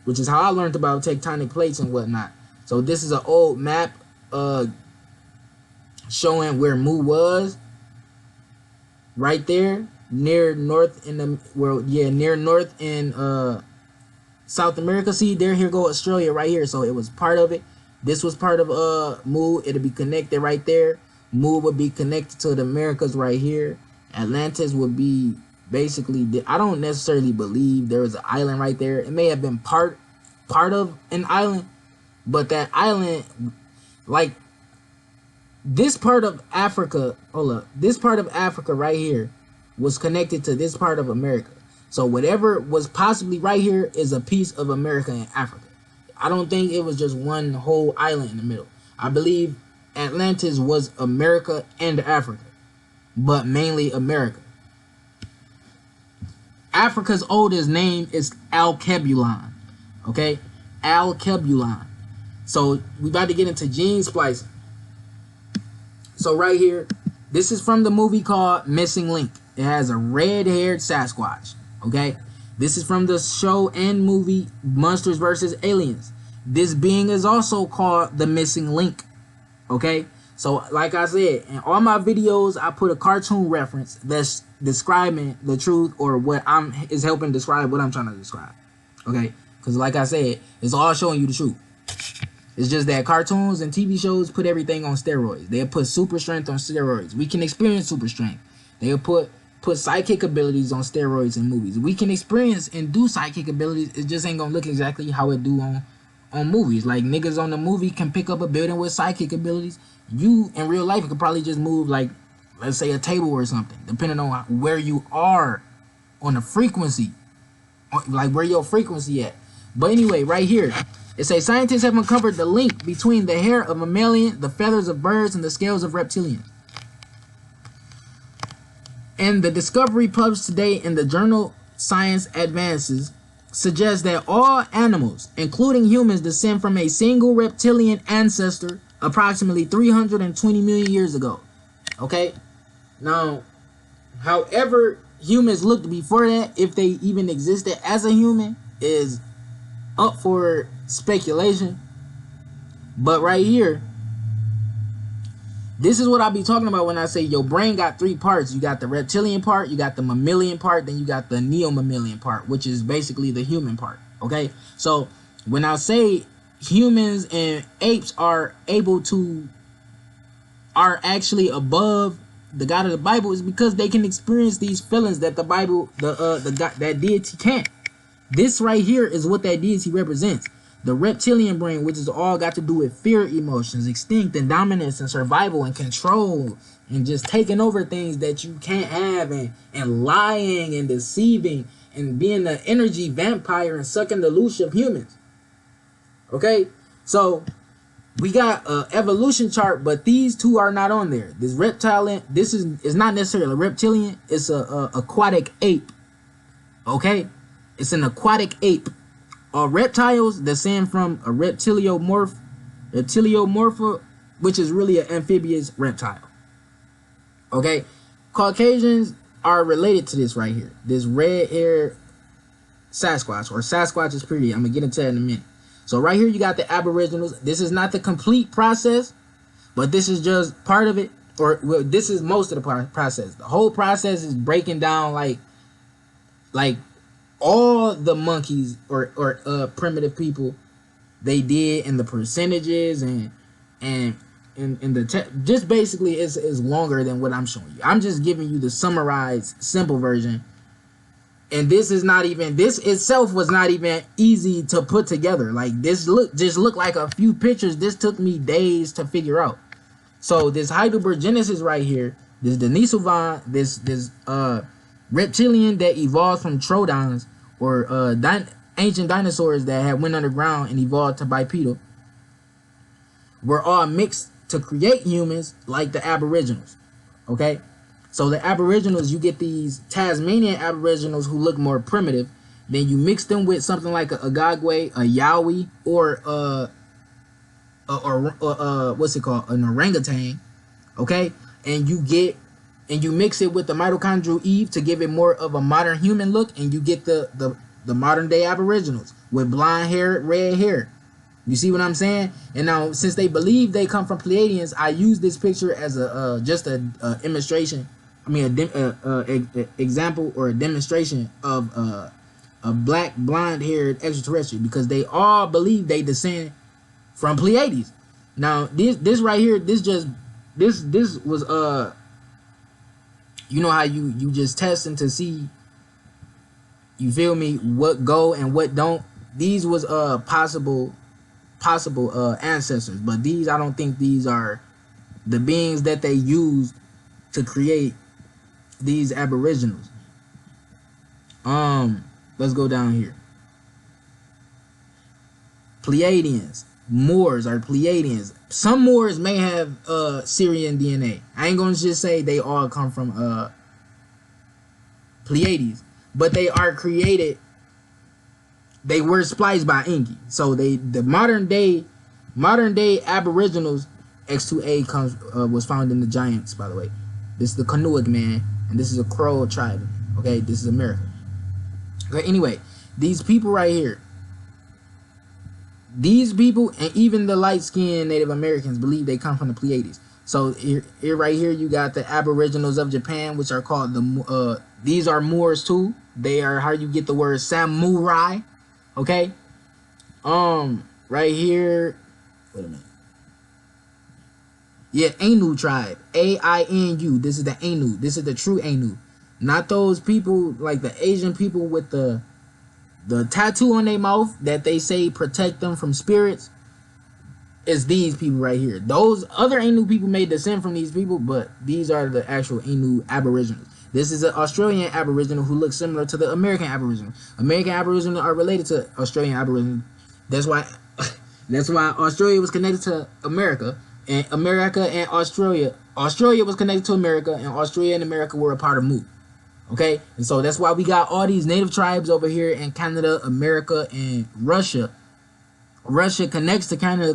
which is how I learned about tectonic plates and whatnot. So this is an old map showing where Mu was, right there near north in the near north in South America. See there, here go Australia right here. So it was part of it. This was part of Mu. It'll be connected right there. Mu would be connected to the Americas right here. Atlantis would be basically, I don't necessarily believe there was an island right there. It may have been part of an island, but that island, like, this part of Africa, this part of Africa right here was connected to this part of America. So whatever was possibly right here is a piece of America and Africa. I don't think it was just one whole island in the middle. I believe Atlantis was America and Africa, but mainly America. Africa's oldest name is Alkebulan. Okay? Alkebulan. So we about to get into gene splicing. So right here, this is from the movie called Missing Link. It has a red-haired Sasquatch. Okay? This is from the show and movie Monsters vs. Aliens. This being is also called the Missing Link. Okay? So, like I said, in all my videos, I put a cartoon reference that's describing the truth, or what is helping describe what I'm trying to describe. Okay? Because like I said, it's all showing you the truth. It's just that cartoons and TV shows put everything on steroids. They'll put super strength on steroids. We can experience super strength. They'll put psychic abilities on steroids in movies. We can experience and do psychic abilities. It just ain't gonna look exactly how it do on movies. Like niggas on the movie can pick up a building with psychic abilities. You in real life could probably just move, like, let's say a table or something, depending on where you are on the frequency, like where your frequency at. But anyway, right here, it says scientists have uncovered the link between the hair of mammalian, the feathers of birds, and the scales of reptilians. And the discovery published today in the journal Science Advances suggests that all animals, including humans, descend from a single reptilian ancestor approximately 320 million years ago. Okay? Now, however humans looked before that, if they even existed as a human, is up for speculation. But right here, this is what I'll be talking about when I say your brain got three parts. You got the reptilian part, you got the mammalian part, then you got the neo-mammalian part, which is basically the human part. Okay? So when I say humans and apes are actually above the God of the Bible, is because they can experience these feelings that the Bible, that deity can't. This right here is what that deity represents. The reptilian brain, which is all got to do with fear emotions, instinct and dominance and survival and control and just taking over things that you can't have, and lying and deceiving and being the energy vampire and sucking the leash of humans. Okay? So we got an evolution chart, but these two are not on there. This reptilian, this is not necessarily a reptilian, it's a aquatic ape. Okay? It's an aquatic ape. Reptiles descend from a reptiliomorpha, which is really an amphibious reptile. Okay? Caucasians are related to this right here. This red-haired Sasquatch, or Sasquatch is pretty. I'm going to get into that in a minute. So right here you got the aboriginals. This is not the complete process, but this is just part of it. Or well, this is most of the process. The whole process is breaking down like all the monkeys or primitive people they did, and the percentages and the just basically is longer than what I'm showing you. I'm just giving you the summarized simple version. And this is not even, this itself was not even easy to put together. Like this just looked like a few pictures. This took me days to figure out. So this Heidelbergensis right here, this Denisovan, this reptilian that evolved from Troodons, or ancient dinosaurs that had went underground and evolved to bipedal, were all mixed to create humans like the aboriginals. Okay? So the aboriginals, you get these Tasmanian aboriginals who look more primitive. Then you mix them with something like a Agagwe, a Yowie, or what's it called, an orangutan. Okay, and you mix it with the mitochondrial Eve to give it more of a modern human look, and you get the modern day aboriginals with blonde hair, red hair. You see what I'm saying? And now, since they believe they come from Pleiadians, I use this picture as just a demonstration. I mean, example or a demonstration of a black, blonde-haired extraterrestrial, because they all believe they descend from Pleiades. Now, this right here, this was you know how you just testing to see, you feel me, what go and what don't. These was possible ancestors, but these, I don't think these are the beings that they used to create these aboriginals. Let's go down here. Pleiadians, Moors are Pleiadians. Some Moors may have Syrian DNA. I ain't gonna just say they all come from Pleiades, but they are created. They were spliced by Enki. So the modern day aboriginals, X2A was found in the giants, by the way. This is the Kanuak man, and this is a Crow tribe. Okay, this is America. Okay, anyway, these people right here, these people, and even the light-skinned Native Americans believe they come from the Pleiades. So here right here, you got the aboriginals of Japan, which are called these are Moors too. They are how you get the word samurai. Okay, right here Wait a minute. Yeah, Ainu tribe. A-I-N-U. This is the Ainu. This is the true Ainu. Not those people like the Asian people with the tattoo on their mouth that they say protect them from spirits. It's these people right here. Those other Ainu people may descend from these people, but these are the actual Ainu Aboriginals. This is an Australian Aboriginal who looks similar to the American Aboriginal. American Aboriginal are related to Australian Aboriginal. That's why Australia was connected to America, and America and Australia was connected to America, and Australia and America were a part of Mu. Okay, and so that's why we got all these native tribes over here in Canada, America, and Russia. Russia connects to Canada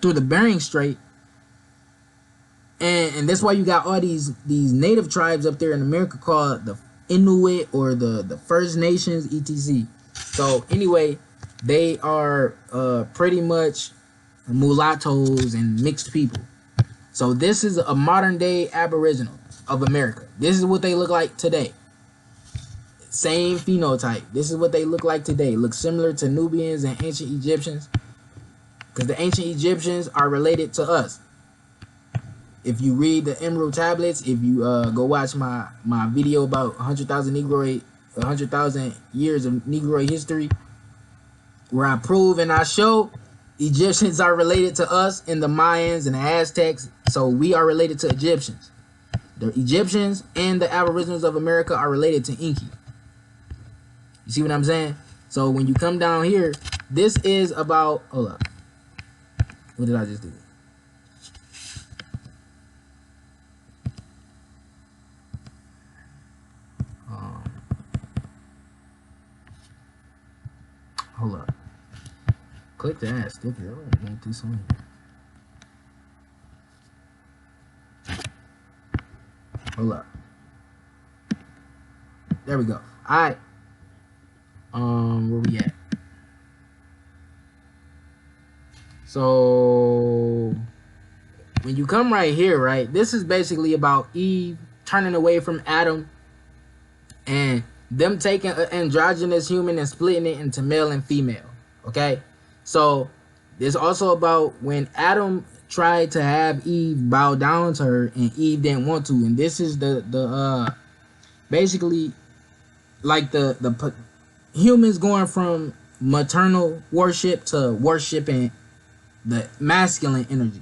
through the Bering Strait, and that's why you got all these native tribes up there in America called the Inuit or the First Nations, etc. So anyway, they are pretty much mulattoes and mixed people. So this is a modern day Aboriginal of America. This is what they look like today. Same phenotype. This is what they look like today. Look similar to Nubians and ancient Egyptians, because the ancient Egyptians are related to us. If you read the Emerald Tablets, if you go watch my video about 100,000 years of Negroid history, where I prove and I show Egyptians are related to us, and the Mayans and the Aztecs. So we are related to Egyptians. The Egyptians and the Aboriginals of America are related to Inky. You see what I'm saying? So when you come down here, this is about, hold up. What did I just do? Hold up. Click the ass sticker. I won't do something here. Hold up. There we go. Alright. Where we at? So when you come right here, right, this is basically about Eve turning away from Adam and them taking an androgynous human and splitting it into male and female. Okay, so there's also about when Adam tried to have Eve bow down to her and Eve didn't want to, and this is the basically like the humans going from maternal worship to worshiping the masculine energy.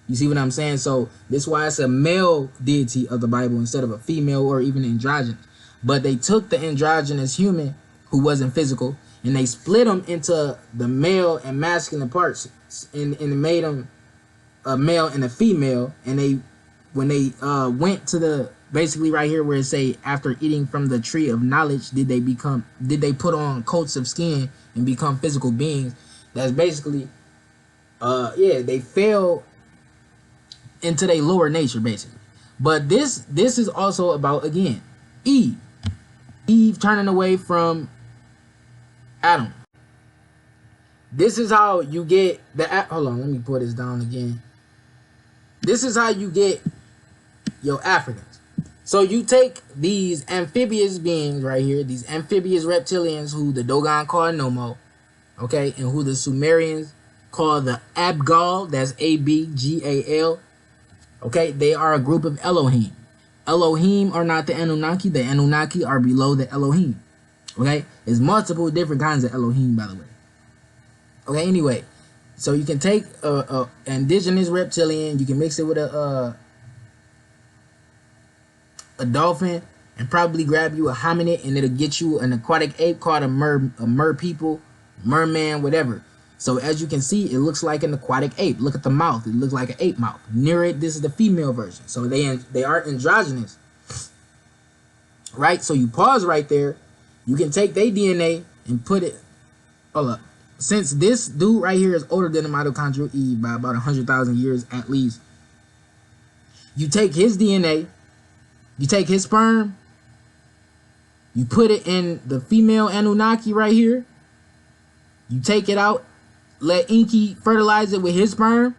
You see what I'm saying? So this is why it's a male deity of the Bible instead of a female or even androgynous. But they took the androgynous human who wasn't physical and they split them into the male and masculine parts and made them a male and a female. And they, when they went to the, basically right here where it say, after eating from the tree of knowledge, did they put on coats of skin and become physical beings? That's basically, yeah, they fell into their lower nature, basically. But this is also about, again, Eve turning away from Adam. This is how you get the, hold on, let me put this down again. This is how you get your Africans. So you take these amphibious beings right here, these amphibious reptilians who the Dogon call Nomo, okay, and who the Sumerians call the Abgal, that's A-B-G-A-L, okay, they are a group of Elohim. Elohim are not the Anunnaki. The Anunnaki are below the Elohim. Okay? There's multiple different kinds of Elohim, by the way. Okay, anyway. So you can take a indigenous reptilian, you can mix it with a dolphin, and probably grab you a hominid, and it'll get you an aquatic ape called a mer people, merman, whatever. So as you can see, it looks like an aquatic ape. Look at the mouth. It looks like an ape mouth. Near it, this is the female version. So they are androgynous. Right? So you pause right there. You can take their DNA and put it... Hold up. Since this dude right here is older than the mitochondrial Eve by about 100,000 years at least, you take his DNA, you take his sperm, you put it in the female Anunnaki right here, you take it out, let Inky fertilize it with his sperm.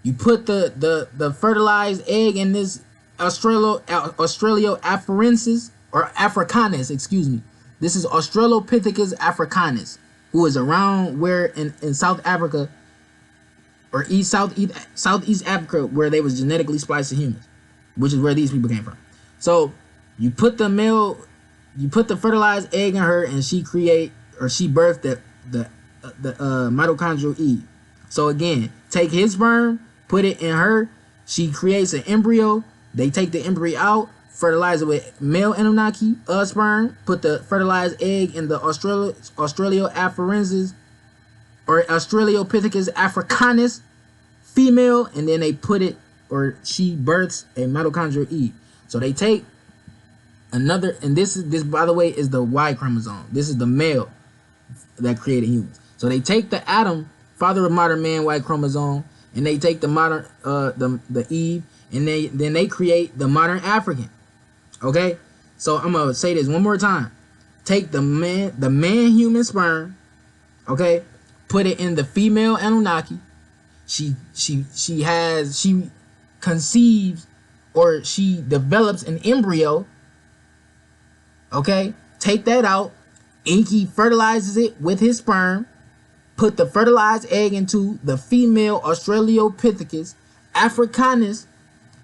You put the fertilized egg in this Australoafarensis, or Africanus, excuse me. This is Australopithecus africanus, who is around where in South Africa, or Southeast Africa, where they was genetically spliced to humans, which is where these people came from. So you put the fertilized egg in her, and she birthed the mitochondrial Eve. So again, take his sperm, put it in her. She creates an embryo. They take the embryo out, fertilize it with male Anunnaki sperm, put the fertilized egg in the Australopithecus or Australopithecus africanus female, and then they put it, or she births a mitochondrial Eve. So they take another, and this by the way is the Y chromosome. This is the male that created humans. So they take the Adam, father of modern man, Y chromosome, and they take the modern the Eve, and then they create the modern African. Okay, so I'm gonna say this one more time. Take the man human sperm, okay, put it in the female Anunnaki. She conceives, or she develops an embryo. Okay, take that out. Inky fertilizes it with his sperm. Put the fertilized egg into the female Australopithecus africanus,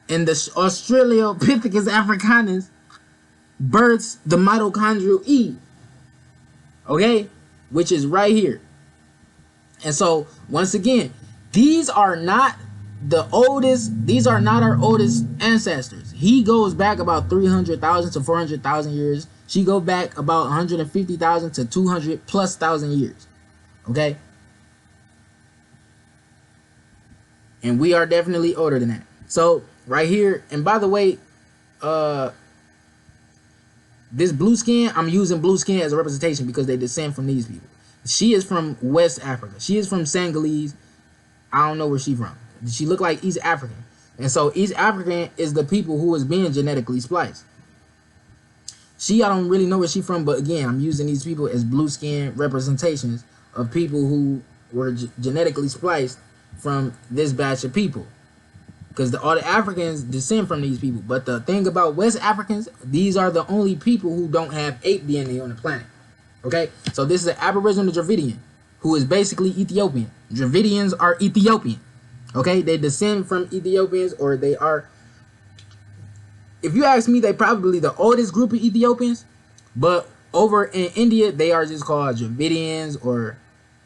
and the Australopithecus africanus births the mitochondrial Eve. Okay, which is right here. And so once again, these are not our oldest ancestors. He goes back about 300,000 to 400,000 years. She go back about 150,000 to 200,000+ years. Okay, and we are definitely older than that. So right here, and by the way, this blue skin, I'm using blue skin as a representation because they descend from these people. She is from West Africa. She is from Senegalese. I don't know where she's from. She look like East African. And so East African is the people who is being genetically spliced. I don't really know where she's from, but again, I'm using these people as blue skin representations of people who were genetically spliced from this batch of people. Because all the Africans descend from these people. But the thing about West Africans, these are the only people who don't have ape DNA on the planet. Okay? So this is an Aboriginal Dravidian who is basically Ethiopian. Dravidians are Ethiopian. Okay? They descend from Ethiopians, or they are, if you ask me, they probably the oldest group of Ethiopians. But over in India, they are just called Dravidians, or,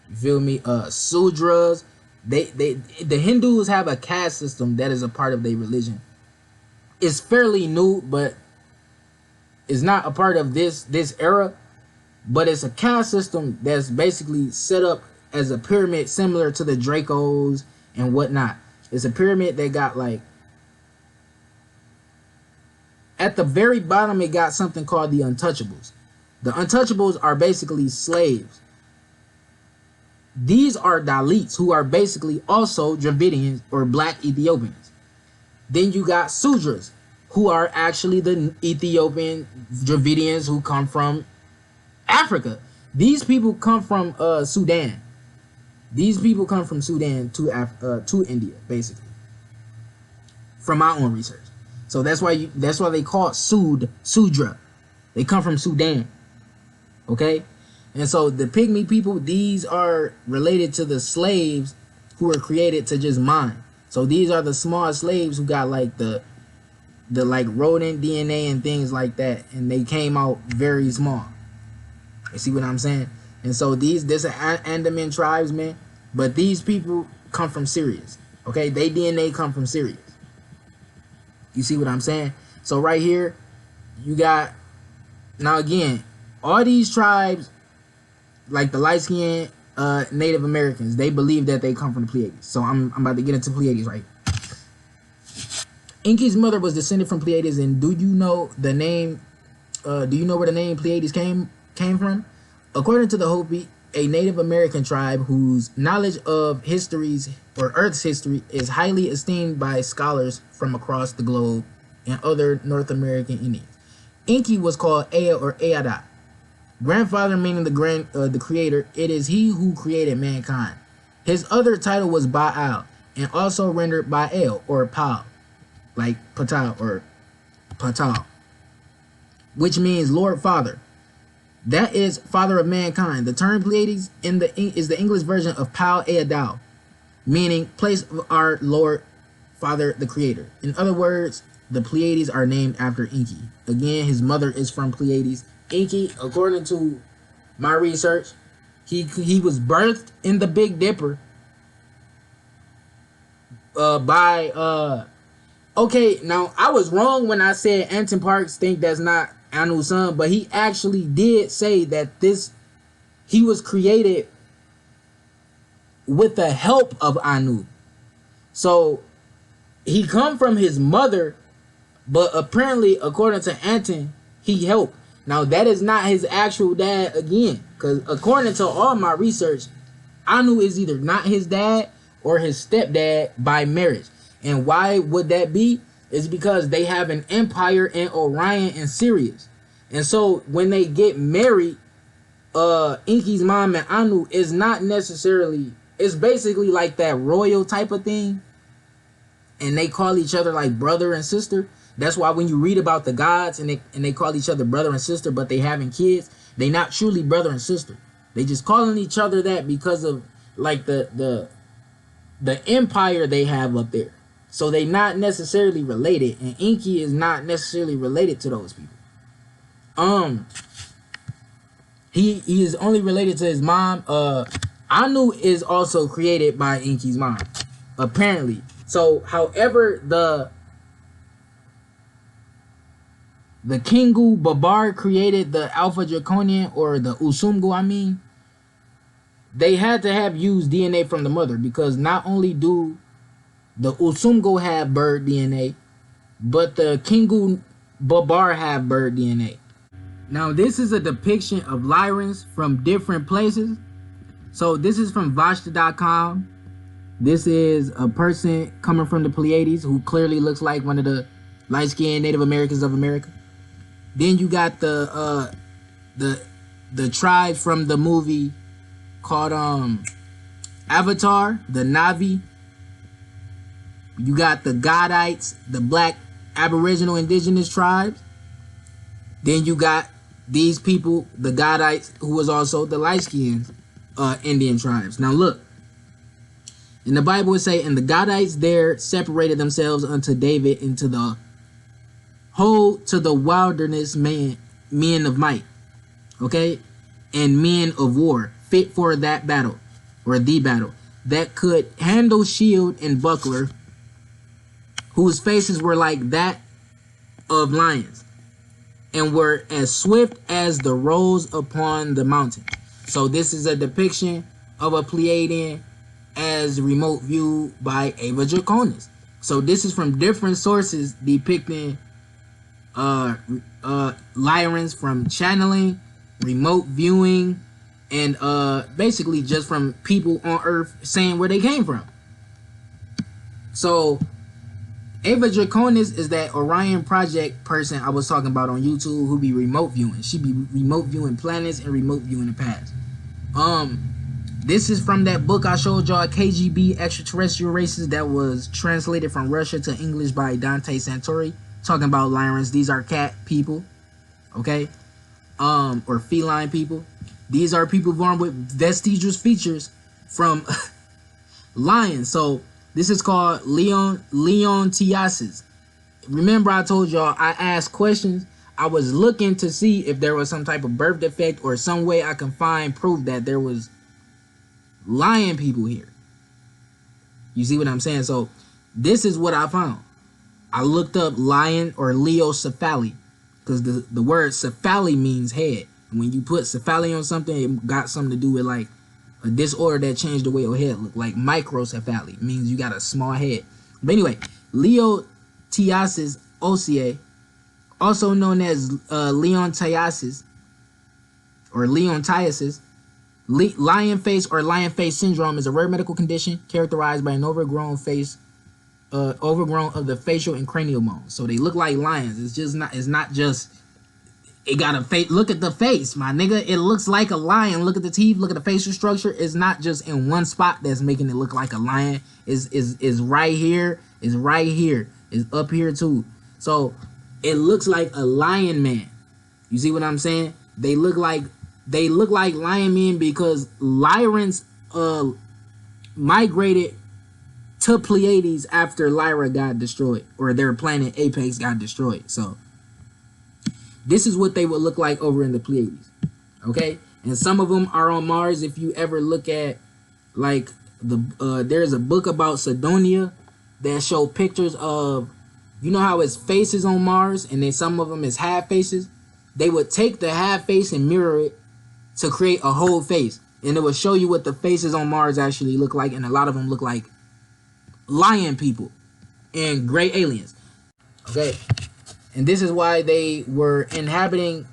you feel me, Sudras. The Hindus have a caste system that is a part of their religion. It's fairly new, but it's not a part of this era. But it's a caste system that's basically set up as a pyramid similar to the Dracos and whatnot. It's a pyramid that got, like, at the very bottom, it got something called the Untouchables. The Untouchables are basically slaves. These are Dalits, who are basically also Dravidians or black Ethiopians. Then you got Sudras, who are actually the Ethiopian Dravidians who come from Africa. These people come from Sudan. These people come from Sudan to India, basically, from my own research. So that's why they call it Sudra. They come from Sudan. Okay? And so the pygmy people, these are related to the slaves who were created to just mine. So these are the small slaves who got like the like rodent DNA and things like that, and they came out very small. You see what I'm saying? And so this are Andaman tribes, man. But these people come from Sirius. Okay, they DNA come from Sirius. You see what I'm saying? So right here, you got, now again, all these tribes, like the light-skinned Native Americans, they believe that they come from the Pleiades. So I'm about to get into Pleiades right here. Enki's mother was descended from Pleiades, and do you know the name? Do you know where the name Pleiades came from? According to the Hopi, a Native American tribe whose knowledge of histories or Earth's history is highly esteemed by scholars from across the globe and other North American Indians. Enki was called Ea or Eada. Grandfather meaning the creator. It is he who created mankind. His other title was Baal, and also rendered Baal or Pal, like Patal or Patal, which means Lord Father. That is father of mankind. The term Pleiades is the English version of Pal Eadal, meaning place of our Lord Father, the Creator. In other words, the Pleiades are named after Enki. Again, his mother is from Pleiades. Enki, according to my research, he was birthed in the Big Dipper by okay, now I was wrong when I said Anton Parks think that's not Anu's son, but he actually did say that he was created with the help of Anu. So he come from his mother, but apparently, according to Anton, he helped. Now that is not his actual dad again, because according to all my research, Anu is either not his dad or his stepdad by marriage. And why would that be? Is because they have an empire in Orion and Sirius. And so when they get married, Enki's mom and Anu is not necessarily, it's basically like that royal type of thing. And they call each other like brother and sister. That's why when you read about the gods and they call each other brother and sister, but they having kids, they not truly brother and sister. They just calling each other that because of like the empire they have up there. So they not necessarily related, and Enki is not necessarily related to those people. He is only related to his mom. Anu is also created by Enki's mom, apparently. So, however, the Kingu Babar created the Alpha Draconian, or the Usumgu, I mean, they had to have used DNA from the mother, because not only do the Usumgu have bird DNA, but the Kingu Babar have bird DNA. Now, this is a depiction of Lyrans from different places. So, this is from Vashta.com. This is a person coming from the Pleiades who clearly looks like one of the light-skinned Native Americans of America. Then you got the tribes from the movie called Avatar, the Na'vi. You got the Godites, the black Aboriginal indigenous tribes. Then you got these people, the Godites, who was also the light-skinned Indian tribes. Now look, in the Bible it say, and the Godites there separated themselves unto David into the whole to the wilderness men of might, okay, and men of war, fit for that battle, or the battle, that could handle shield and buckler, whose faces were like that of lions, and were as swift as the roes upon the mountain. So this is a depiction of a Pleiadian as remote view by Ava Draconis. So this is from different sources depicting Lyrans from channeling, remote viewing, and basically just from people on Earth saying where they came from. So Ava Draconis is that Orion Project person I was talking about on YouTube who be remote viewing. She be remote viewing planets and remote viewing the past. This is from that book I showed y'all, KGB Extraterrestrial Races, that was translated from Russia to English by Dante Santori, talking about Lyrans. These are cat people, okay, or feline people. These are people born with vestigial features from lions. So this is called Leontiasis. Remember I told y'all I asked questions. I was looking to see if there was some type of birth defect or some way I can find proof that there was lion people here. You see what I'm saying? So this is what I found. I looked up lion or Leocephaly, because the word cephaly means head. And when you put cephaly on something, it got something to do with like a disorder that changed the way your head looked. Like microcephaly means you got a small head. But anyway, Leontiasis osseae, also known as Leontiasis or Leontiasis, lion face or lion face syndrome, is a rare medical condition characterized by an overgrown of the facial and cranial bones. So they look like lions. It's not just it got a face. Look at the face, my nigga. It looks like a lion. Look at the teeth. Look at the facial structure. It's not just in one spot that's making it look like a lion. Is right here. Is right here. Is up here too. So it looks like a lion man. You see what I'm saying? They look like lion men because Lyrans migrated to Pleiades after Lyra got destroyed, or their planet Apex got destroyed. So this is what they would look like over in the Pleiades. Okay, and some of them are on Mars. If you ever look at like there's a book about Sidonia that show pictures of, you know how it's faces on Mars, and then some of them is half faces. They would take the half face and mirror it to create a whole face, and it would show you what the faces on Mars actually look like, and a lot of them look like lion people and gray aliens. Okay, and this is why they were inhabiting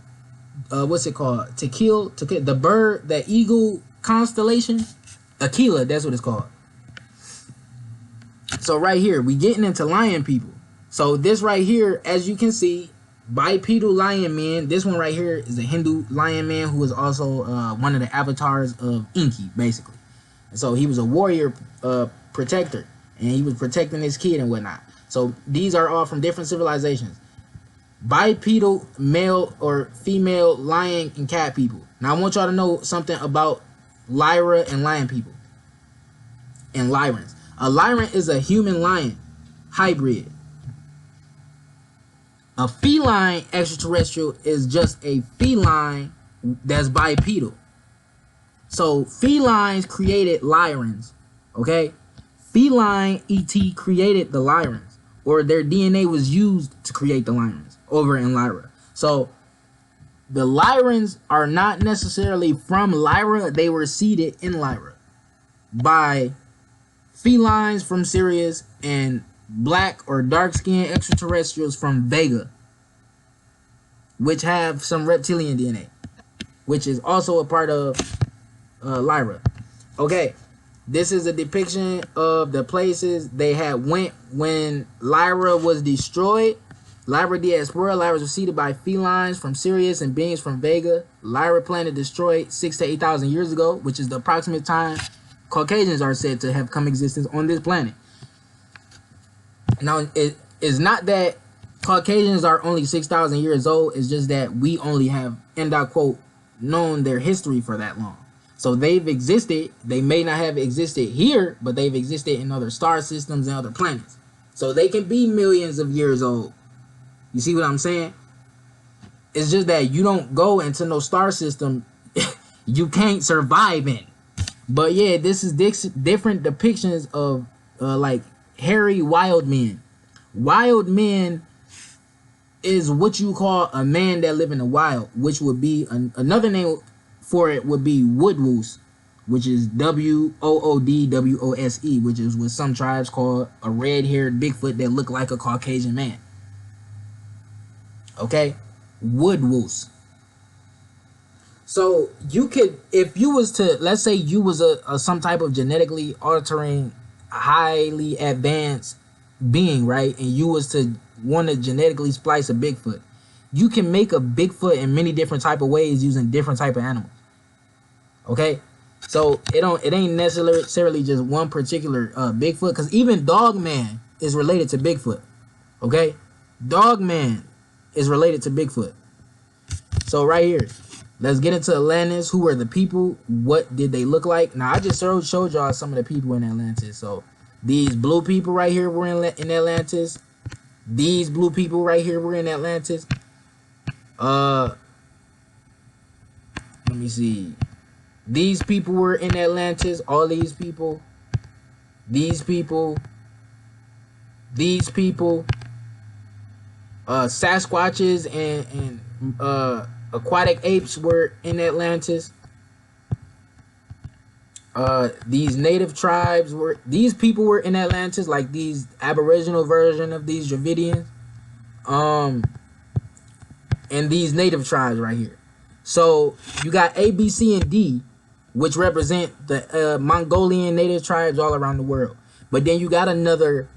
what's it called, to kill the bird, the eagle constellation, Aquila, that's what it's called. So right here we getting into lion people. So this right here, as you can see, bipedal lion man. This one right here is a Hindu lion man who is also one of the avatars of Enki, basically. And so he was a warrior protector, and he was protecting his kid and whatnot. So these are all from different civilizations. Bipedal male or female lion and cat people. Now I want y'all to know something about Lyra and lion people and Lyrans. A Lyran is a human lion hybrid. A feline extraterrestrial is just a feline that's bipedal. So felines created Lyrans, okay? Feline ET created the Lyrans, or their DNA was used to create the Lyrans over in Lyra. So the Lyrans are not necessarily from Lyra. They were seeded in Lyra by felines from Sirius and black or dark-skinned extraterrestrials from Vega, which have some reptilian DNA, which is also a part of Lyra. Okay, this is a depiction of the places they had went when Lyra was destroyed. Lyra diaspora. Lyra was seeded by felines from Sirius and beings from Vega. Lyra planet destroyed 6,000 to 8,000 years ago, which is the approximate time Caucasians are said to have come existence on this planet. Now, it is not that Caucasians are only 6,000 years old. It's just that we only have, end I quote, known their history for that long. So they've existed. They may not have existed here, but they've existed in other star systems and other planets. So they can be millions of years old. You see what I'm saying? It's just that you don't go into no star system you can't survive in. But yeah, this is different depictions of like hairy wild men. Wild men is what you call a man that live in the wild, which would be another name for it would be woodwoose, which is WOODWOSE, which is what some tribes call a red-haired Bigfoot that look like a Caucasian man. Okay, woodwoose. So you could, if you was to, let's say you was a some type of genetically altering, highly advanced being, right? And you was to want to genetically splice a Bigfoot. You can make a Bigfoot in many different type of ways using different type of animals. Okay, so it ain't necessarily just one particular Bigfoot, because even Dogman is related to Bigfoot. Okay, Dogman is related to Bigfoot. So right here, let's get into Atlantis. Who are the people? What did they look like? Now I just showed y'all some of the people in Atlantis. So these blue people right here were in Atlantis. These blue people right here were in Atlantis. Let me see. These people were in Atlantis. All these people. These people. These people. Sasquatches and aquatic apes were in Atlantis. These native tribes were, these people were in Atlantis, like these aboriginal version of these Dravidians. And these native tribes right here. So you got A, B, C, and D, which represent the Mongolian native tribes all around the world. But then you got another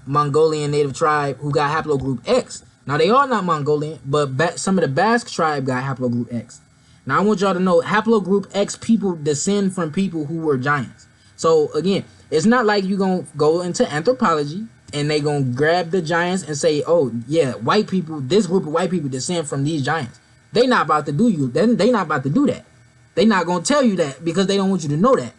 Mongolian native tribe who got haplogroup X. Now they are not Mongolian, but some of the Basque tribe got haplogroup X. Now I want y'all to know haplogroup X people descend from people who were giants. So again, it's not like you gonna go into anthropology and they gonna grab the giants and say, oh yeah, white people, this group of white people descend from these giants. They not about to do they not about to do that. They not gonna tell you that because they don't want you to know that.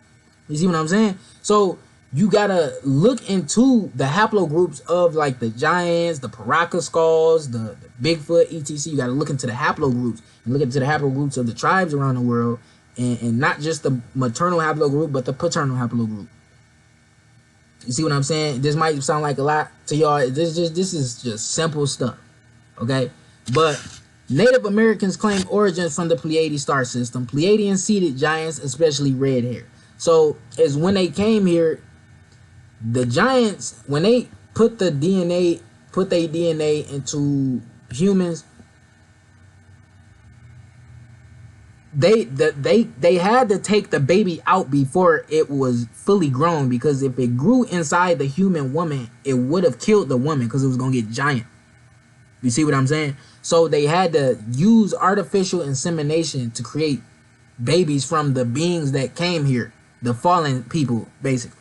You see what I'm saying? So you gotta look into the haplogroups of like the giants, the Paraka skulls, the Bigfoot, etc. You gotta look into the haplogroups and look into the haplogroups of the tribes around the world, and not just the maternal haplogroup, but the paternal haplogroup. You see what I'm saying? This might sound like a lot to y'all. This is just simple stuff, okay? But Native Americans claim origins from the Pleiades star system. Pleiadian seeded giants, especially red hair. So as when they came here, the giants, when they put their DNA into humans, they had to take the baby out before it was fully grown, because if it grew inside the human woman, it would have killed the woman because it was gonna get giant. You see what I'm saying? So they had to use artificial insemination to create babies from the beings that came here, the fallen people, basically,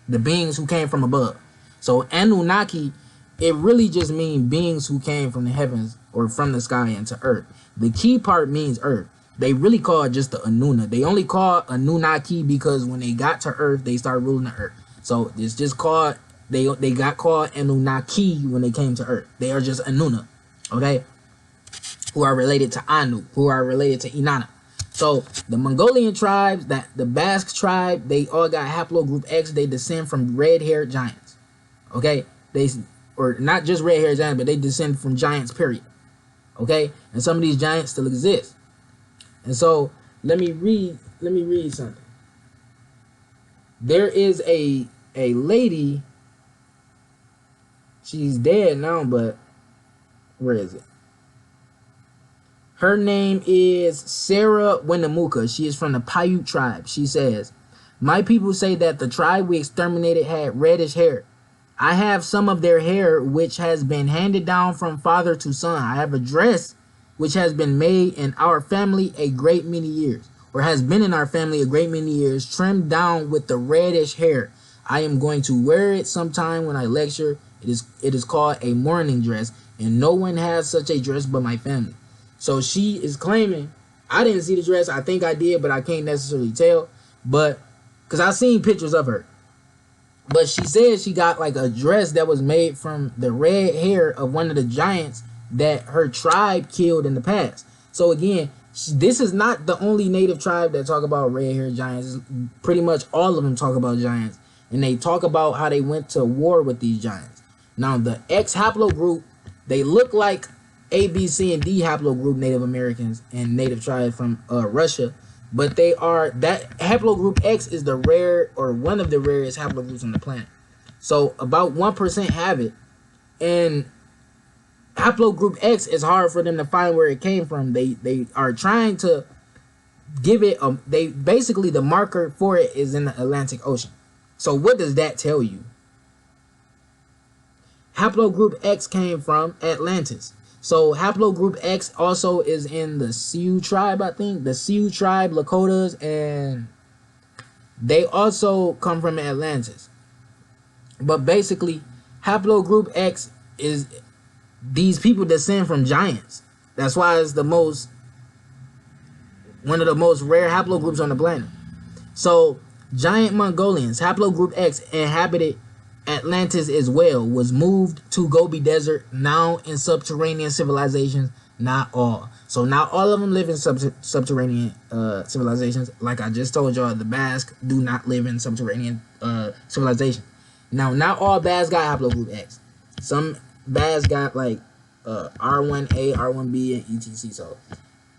the beings who came from above. So Anunnaki, it really just means beings who came from the heavens or from the sky into earth. The key part means earth. They really call it just the Anuna. They only call Anunnaki because when they got to earth, they started ruling the earth. So it's just called, they got called Anunnaki when they came to earth. They are just Anuna, okay? Who are related to Anu, who are related to Inanna. So the Mongolian tribes, that the Basque tribe, they all got haplogroup X. They descend from red-haired giants, okay? Or not just red-haired giants, but they descend from giants, period, okay? And some of these giants still exist. And so let me read something. There is a lady, she's dead now, but where is it? Her name is Sarah Winnemucca. She is from the Paiute tribe. She says, "My people say that the tribe we exterminated had reddish hair. I have some of their hair which has been handed down from father to son. I have a dress which has been made in our family a great many years, or has been in our family a great many years, trimmed down with the reddish hair. I am going to wear it sometime when I lecture. It is called a mourning dress, and no one has such a dress but my family." So she is claiming, I didn't see the dress. I think I did, but I can't necessarily tell. But, because I've seen pictures of her. But she said she got like a dress that was made from the red hair of one of the giants that her tribe killed in the past. So again, this is not the only native tribe that talk about red-haired giants. Pretty much all of them talk about giants. And they talk about how they went to war with these giants. Now, the X haplogroup, they look like A, B, C, and D haplogroup Native Americans and native tribes from Russia, but they are, that haplogroup X is the rare, or one of the rarest haplogroups on the planet. So about 1% have it, and haplogroup X is hard for them to find where it came from. They are trying to give it they basically, the marker for it is in the Atlantic Ocean. So what does that tell you? Haplogroup X came from Atlantis. So haplogroup X also is in the Sioux tribe, I think. The Sioux tribe, Lakotas, and they also come from Atlantis. But basically, haplogroup X is, these people descend from giants. That's why it's one of the most rare haplogroups on the planet. So giant Mongolians, haplogroup X, inhabited Atlantis as well, was moved to Gobi Desert, now in subterranean civilizations, not all. So not all of them live in subterranean civilizations. Like I just told y'all, the Basque do not live in subterranean civilization. Now, not all Basque got haplogroup X. Some Basque got like R1A, R1B, and etc. So,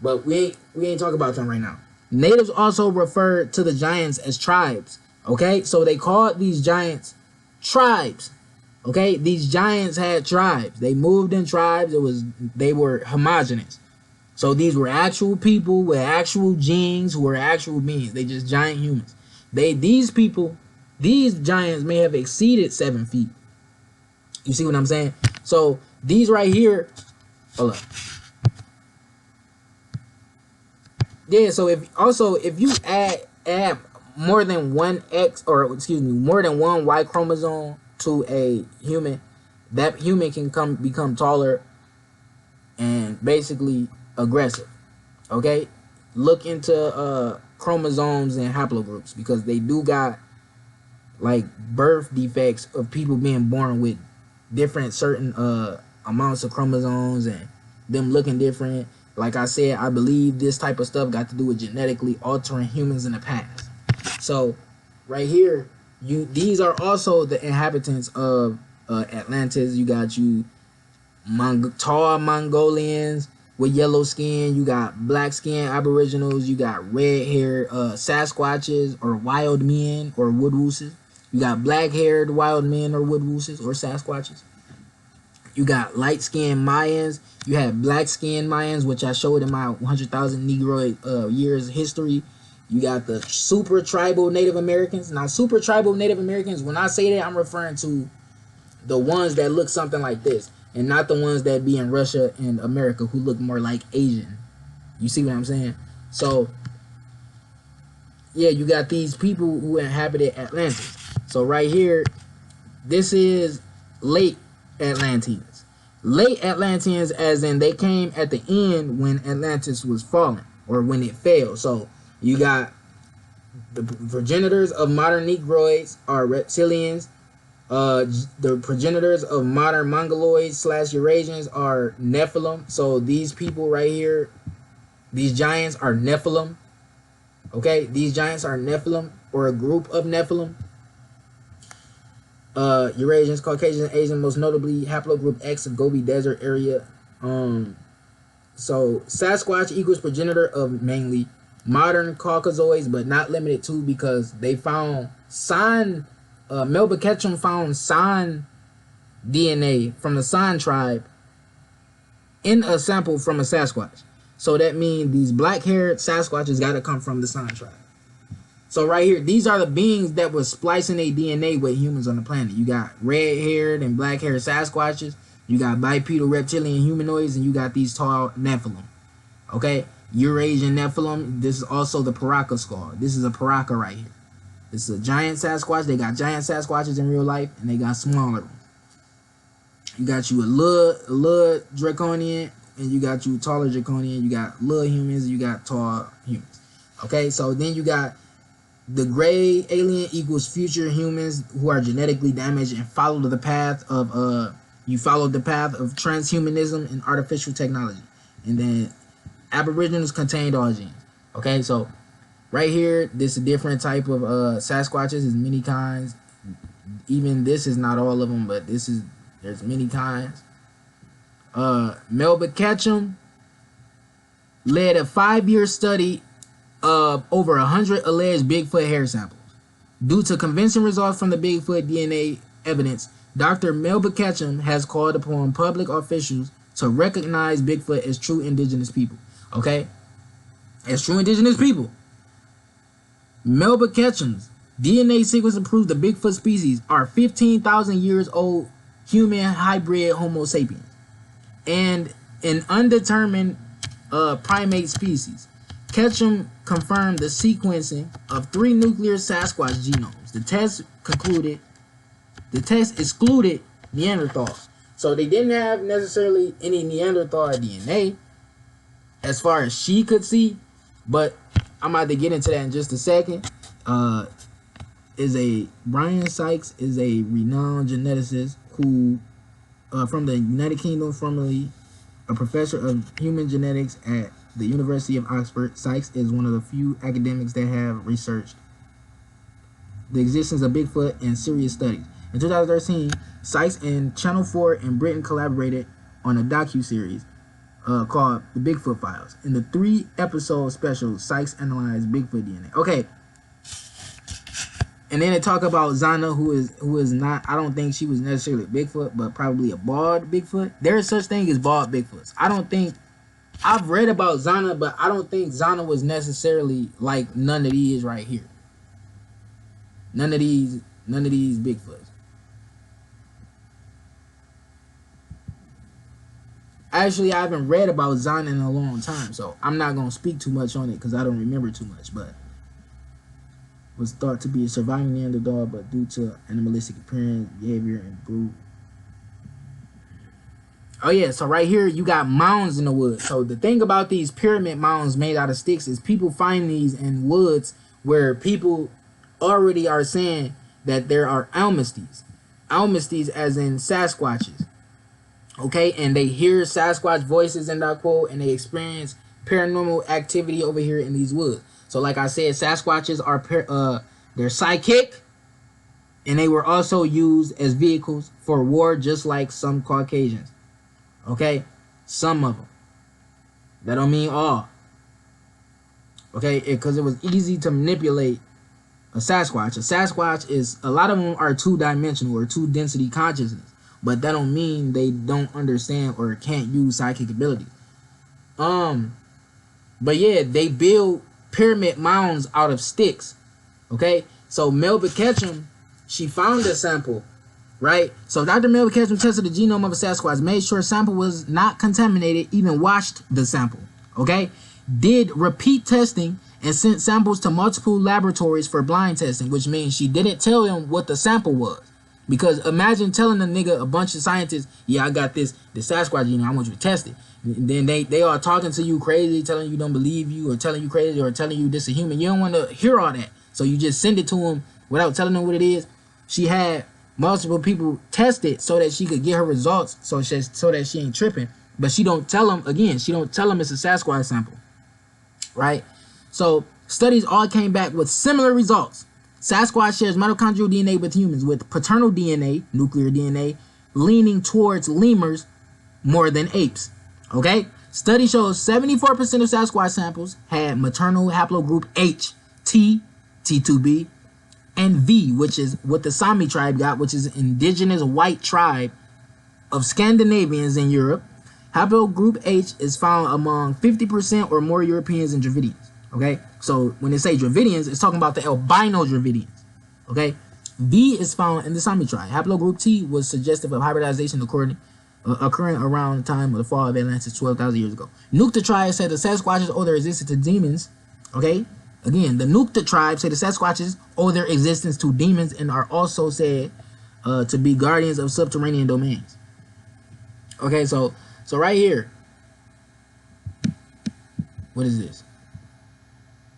but we ain't talking about them right now. Natives also referred to the giants as tribes. Okay, so they called these giants tribes. Okay, these giants had tribes. They moved in tribes. They were homogenous. So these were actual people with actual genes who were actual beings. They just giant humans. These giants may have exceeded 7 feet. You see what I'm saying? So these right here, hold up. Yeah, so if you add more than one X, or excuse me, more than one Y chromosome to a human, that human can become taller and basically aggressive. Okay, look into chromosomes and haplogroups, because they do got like birth defects of people being born with different certain amounts of chromosomes and them looking different. Like I said, I believe this type of stuff got to do with genetically altering humans in the past. So right here, these are also the inhabitants of Atlantis. You got you tall Mongolians with yellow skin. You got black skin Aboriginals. You got red haired Sasquatches or wild men or woodwooses. You got black haired wild men or woodwooses or Sasquatches. You got light skinned Mayans. You have black skinned Mayans, which I showed in my 100,000 Negroid years history. You got the super tribal Native Americans. Now, super tribal Native Americans, when I say that, I'm referring to the ones that look something like this, and not the ones that be in Russia and America who look more like Asian. You see what I'm saying? So, yeah, you got these people who inhabited Atlantis. So right here, this is late Atlanteans. Late Atlanteans as in they came at the end when Atlantis was falling or when it fell. So you got the progenitors of modern Negroids are reptilians. The progenitors of modern Mongoloids / Eurasians are Nephilim. So these people right here, these giants are Nephilim. Okay, these giants are Nephilim or a group of Nephilim. Eurasians, Caucasians, Asian, most notably haplogroup X of Gobi Desert area. So Sasquatch equals progenitor of mainly modern Caucasoids, but not limited to, because they found San Melba Ketchum found San DNA from the San tribe in a sample from a Sasquatch. So that means these black-haired Sasquatches got to come from the San tribe. So right here, these are the beings that was splicing their DNA with humans on the planet. You got red-haired and black-haired Sasquatches. You got bipedal reptilian humanoids, and you got these tall Nephilim. Okay? Eurasian Nephilim. This is also the Paraka skull. This is a Paraka right here. This is a giant Sasquatch. They got giant Sasquatches in real life, and they got smaller ones. You got you a little draconian, and you got you taller draconian. You got little humans, and you got tall humans. Okay? So then you got the gray alien equals future humans who are genetically damaged and follow the path of transhumanism and artificial technology. And then Aboriginals contained all genes. Okay, so right here, this is a different type of Sasquatches. There's many kinds. Even this is not all of them, but there's many kinds. Melba Ketchum led a 5-year study of over 100 alleged Bigfoot hair samples. Due to convincing results from the Bigfoot DNA evidence, Dr. Melba Ketchum has called upon public officials to recognize Bigfoot as true indigenous people. Okay? As true indigenous people. Melba Ketchum's DNA sequence proves the Bigfoot species are 15,000 years old human hybrid Homo sapiens and an undetermined primate species. Ketchum confirmed the sequencing of 3 nuclear Sasquatch genomes. The test excluded Neanderthals. So they didn't have necessarily any Neanderthal DNA as far as she could see, but I'm about to get into that in just a second. Brian Sykes is a renowned geneticist who from the United Kingdom, formerly a professor of human genetics at the University of Oxford. Sykes is one of the few academics that have researched the existence of Bigfoot in serious studies. In 2013, Sykes and Channel 4 in Britain collaborated on a docu-series called The Bigfoot Files. In the 3-episode special, Sykes analyzed Bigfoot DNA. Okay. And then they talk about Zana, who is not, I don't think she was necessarily Bigfoot, but probably a bald Bigfoot. There is such thing as bald Bigfoots. I've read about Zana, but I don't think Zana was necessarily like none of these right here. None of these Bigfoots. Actually, I haven't read about Zana in a long time, so I'm not going to speak too much on it because I don't remember too much, but was thought to be a surviving Neanderthal, but due to animalistic appearance, behavior, and brute. Oh yeah, so right here you got mounds in the woods. So the thing about these pyramid mounds made out of sticks is people find these in woods where people already are saying that there are Almasties as in Sasquatches, okay, and they hear Sasquatch voices, and I quote, and they experience paranormal activity over here in these woods. So like I said, Sasquatches are they're psychic, and they were also used as vehicles for war, just like some Caucasians, okay, some of them. That don't mean all, okay, because it was easy to manipulate a Sasquatch. A Sasquatch is, a lot of them are two-dimensional or two-density consciousness, but that don't mean they don't understand or can't use psychic abilities. But yeah, they build pyramid mounds out of sticks, okay? So Melba Ketchum, she found a sample, right? So Dr. Melba Ketchum tested the genome of a Sasquatch, made sure sample was not contaminated, even washed the sample, okay? Did repeat testing and sent samples to multiple laboratories for blind testing, which means she didn't tell them what the sample was. Because imagine telling a nigga, a bunch of scientists, yeah, I got this Sasquatch genome, I want you to test it. And then they are talking to you crazy, telling you don't believe you, or telling you crazy, or telling you this is a human. You don't want to hear all that. So you just send it to them without telling them what it is. She had multiple people test it so that she could get her results, so that she ain't tripping. But she don't tell them, again, she don't tell them it's a Sasquatch sample, right? So studies all came back with similar results. Sasquatch shares mitochondrial DNA with humans, with paternal DNA, nuclear DNA, leaning towards lemurs more than apes. Okay? Study shows 74% of Sasquatch samples had maternal haplogroup H, T, T2B, and V, which is what the Sami tribe got, which is an indigenous white tribe of Scandinavians in Europe. Haplogroup H is found among 50% or more Europeans and Dravidians. Okay, so when they say Dravidians, it's talking about the albino Dravidians. Okay, V is found in the Sami tribe. Haplogroup T was suggestive of hybridization occurring around the time of the fall of Atlantis 12,000 years ago. Nukta tribe said the Sasquatches owe their existence to demons. Okay, again, the Nukta tribe said the Sasquatches owe their existence to demons and are also said to be guardians of subterranean domains. Okay, so right here, what is this?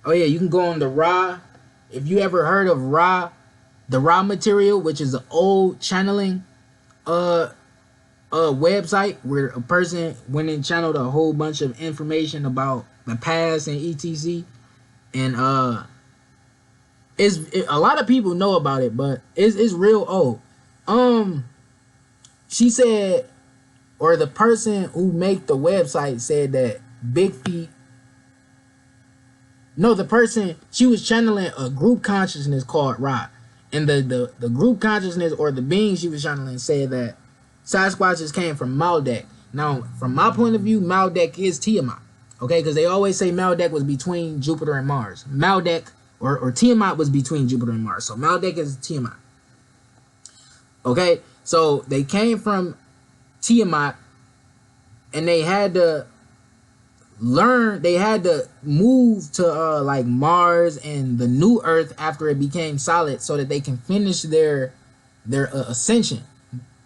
Oh yeah, you can go on the Ra. If you ever heard of Ra, the Ra material, which is an old channeling website where a person went and channeled a whole bunch of information about the past and etc. And a lot of people know about it, but it's real old. She said, or the person who made the website said that Big Feet. No, the person, she was channeling a group consciousness called Ra. And the group consciousness, or the being she was channeling, said that Sasquatches came from Maldek. Now, from my point of view, Maldek is Tiamat. Okay, because they always say Maldek was between Jupiter and Mars. Maldek, or Tiamat was between Jupiter and Mars. So Maldek is Tiamat. Okay, so they came from Tiamat, and they had to move to like Mars and the new Earth after it became solid, so that they can finish their ascension,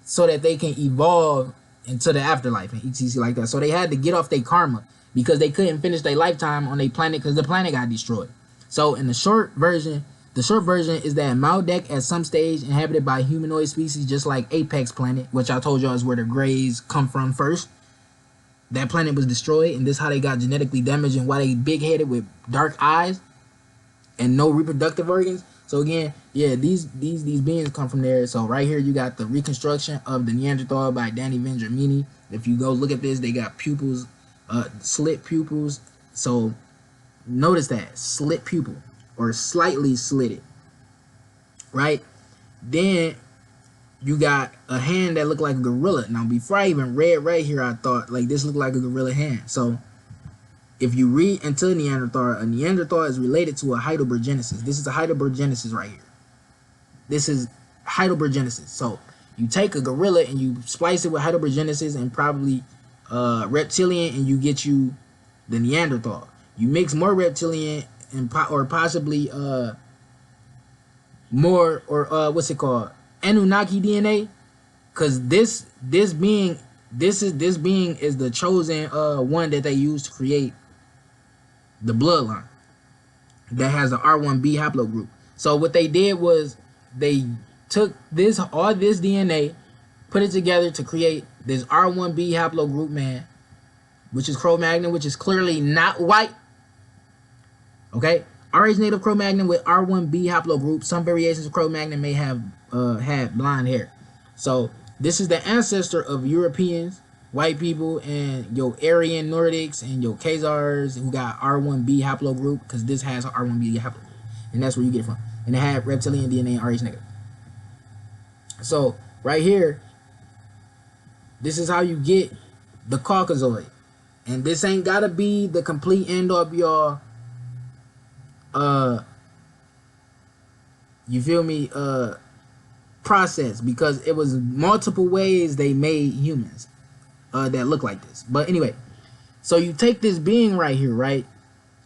so that they can evolve into the afterlife and etc. like that. So they had to get off their karma because they couldn't finish their lifetime on their planet because the planet got destroyed. So in the short version is that Maldek at some stage inhabited by humanoid species, just like Apex planet, which I told y'all is where the Greys come from first. That planet was destroyed, and this is how they got genetically damaged and why they big-headed with dark eyes and no reproductive organs. So again, yeah, these beings come from there. So right here you got the reconstruction of the Neanderthal by Danny Vendramini. If you go look at this, they got pupils, slit pupils. So notice that, slit pupil, or slightly slitted, right? Then you got a hand that looked like a gorilla. Now, before I even read right here, I thought, like, this looked like a gorilla hand. So, if you read into Neanderthal, a Neanderthal is related to a Heidelbergensis. This is a Heidelbergensis right here. This is Heidelbergensis. So, you take a gorilla and you splice it with Heidelbergensis and probably reptilian, and you get you the Neanderthal. You mix more reptilian and or possibly more, or what's it called? Anunnaki DNA, because this being is the chosen one that they use to create the bloodline that has the R1b haplogroup. So what they did was they took all this DNA, put it together to create this R1b haplogroup man, which is Cro-Magnon, which is clearly not white. Okay, RH native Cro-Magnon with R1b haplogroup. Some variations of Cro-Magnon may have had blonde hair. So this is the ancestor of Europeans, white people, and your Aryan Nordics and your Khazars who got R1b haplogroup, because this has R1b haplogroup, and that's where you get it from. And it had reptilian DNA and RH negative. So right here, this is how you get the Caucasoid, and this ain't gotta be the complete end of your you feel me, process, because it was multiple ways they made humans that look like this. But anyway, so you take this being right here, right,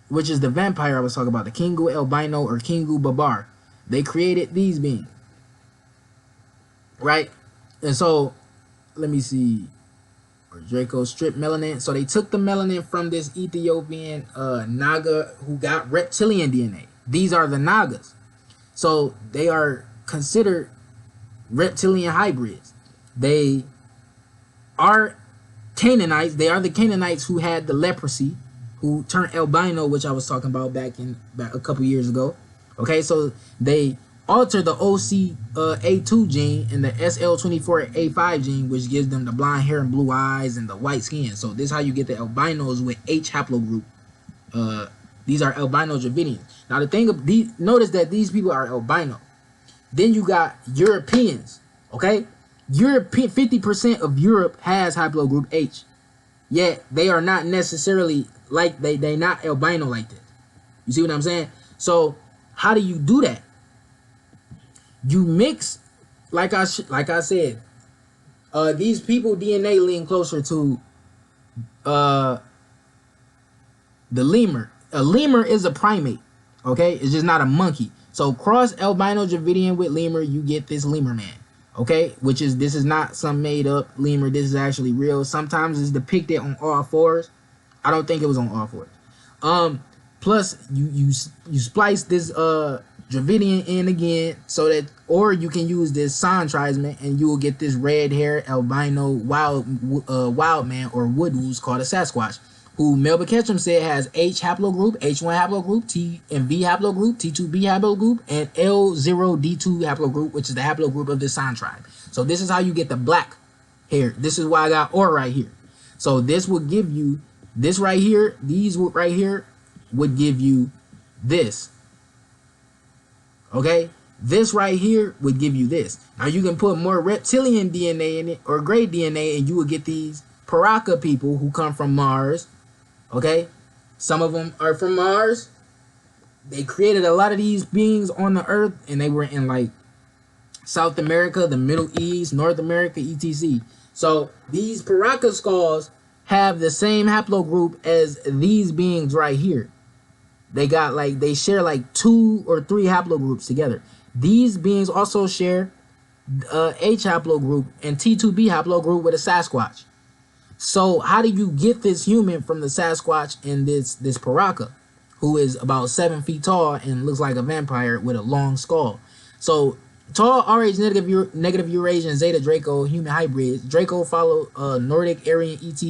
which is the vampire I was talking about, the Kingu albino or Kingu babar. They created these beings, right? And so let me see, or Draco strip melanin. So they took the melanin from this Ethiopian Naga who got reptilian DNA. These are the Nagas, so they are considered reptilian hybrids. They are Canaanites. They are the Canaanites who had the leprosy, who turned albino, which I was talking about back a couple years ago. Okay, so they alter the OCA2 gene and the SL24A5 gene, which gives them the blonde hair and blue eyes and the white skin. So this is how you get the albinos with H haplogroup. These are albino Dravidians. Now the thing of these, notice that these people are albino. Then you got Europeans. Okay, 50% of Europe has haplogroup H, yet they are not necessarily like they not albino like this. You see what I'm saying? So how do you do that? You mix, like I said, these people DNA lean closer to the lemur. A lemur is a primate, okay? It's just not a monkey. So cross albino Dravidian with lemur, you get this lemur man, okay? This is not some made up lemur. This is actually real. Sometimes it's depicted on all fours. I don't think it was on all fours. Plus you splice this Dravidian in again, so that, or you can use this San Trisman and you will get this red hair albino wild man or wood wolves called a Sasquatch, who Melba Ketchum said has H haplogroup, H1 haplogroup, T and V haplogroup, T2B haplogroup, and L0D2 haplogroup, which is the haplogroup of the San tribe. So this is how you get the black hair. This is why I got or right here. So this will give you this right here. These right here would give you this. Okay, this right here would give you this. Now you can put more reptilian DNA in it or gray DNA, and you will get these Paraka people who come from Mars. Okay, some of them are from Mars. They created a lot of these beings on the Earth, and they were in like South America, the Middle East, North America, etc. So these Paraka skulls have the same haplogroup as these beings right here. They got like, they share like 2 or 3 haplogroups together. These beings also share H haplogroup and T2B haplogroup with a Sasquatch. So how do you get this human from the Sasquatch and this Paraka, who is about 7 feet tall and looks like a vampire with a long skull? So tall RH negative Eurasian Zeta Draco human hybrids. Draco follow Nordic Aryan ET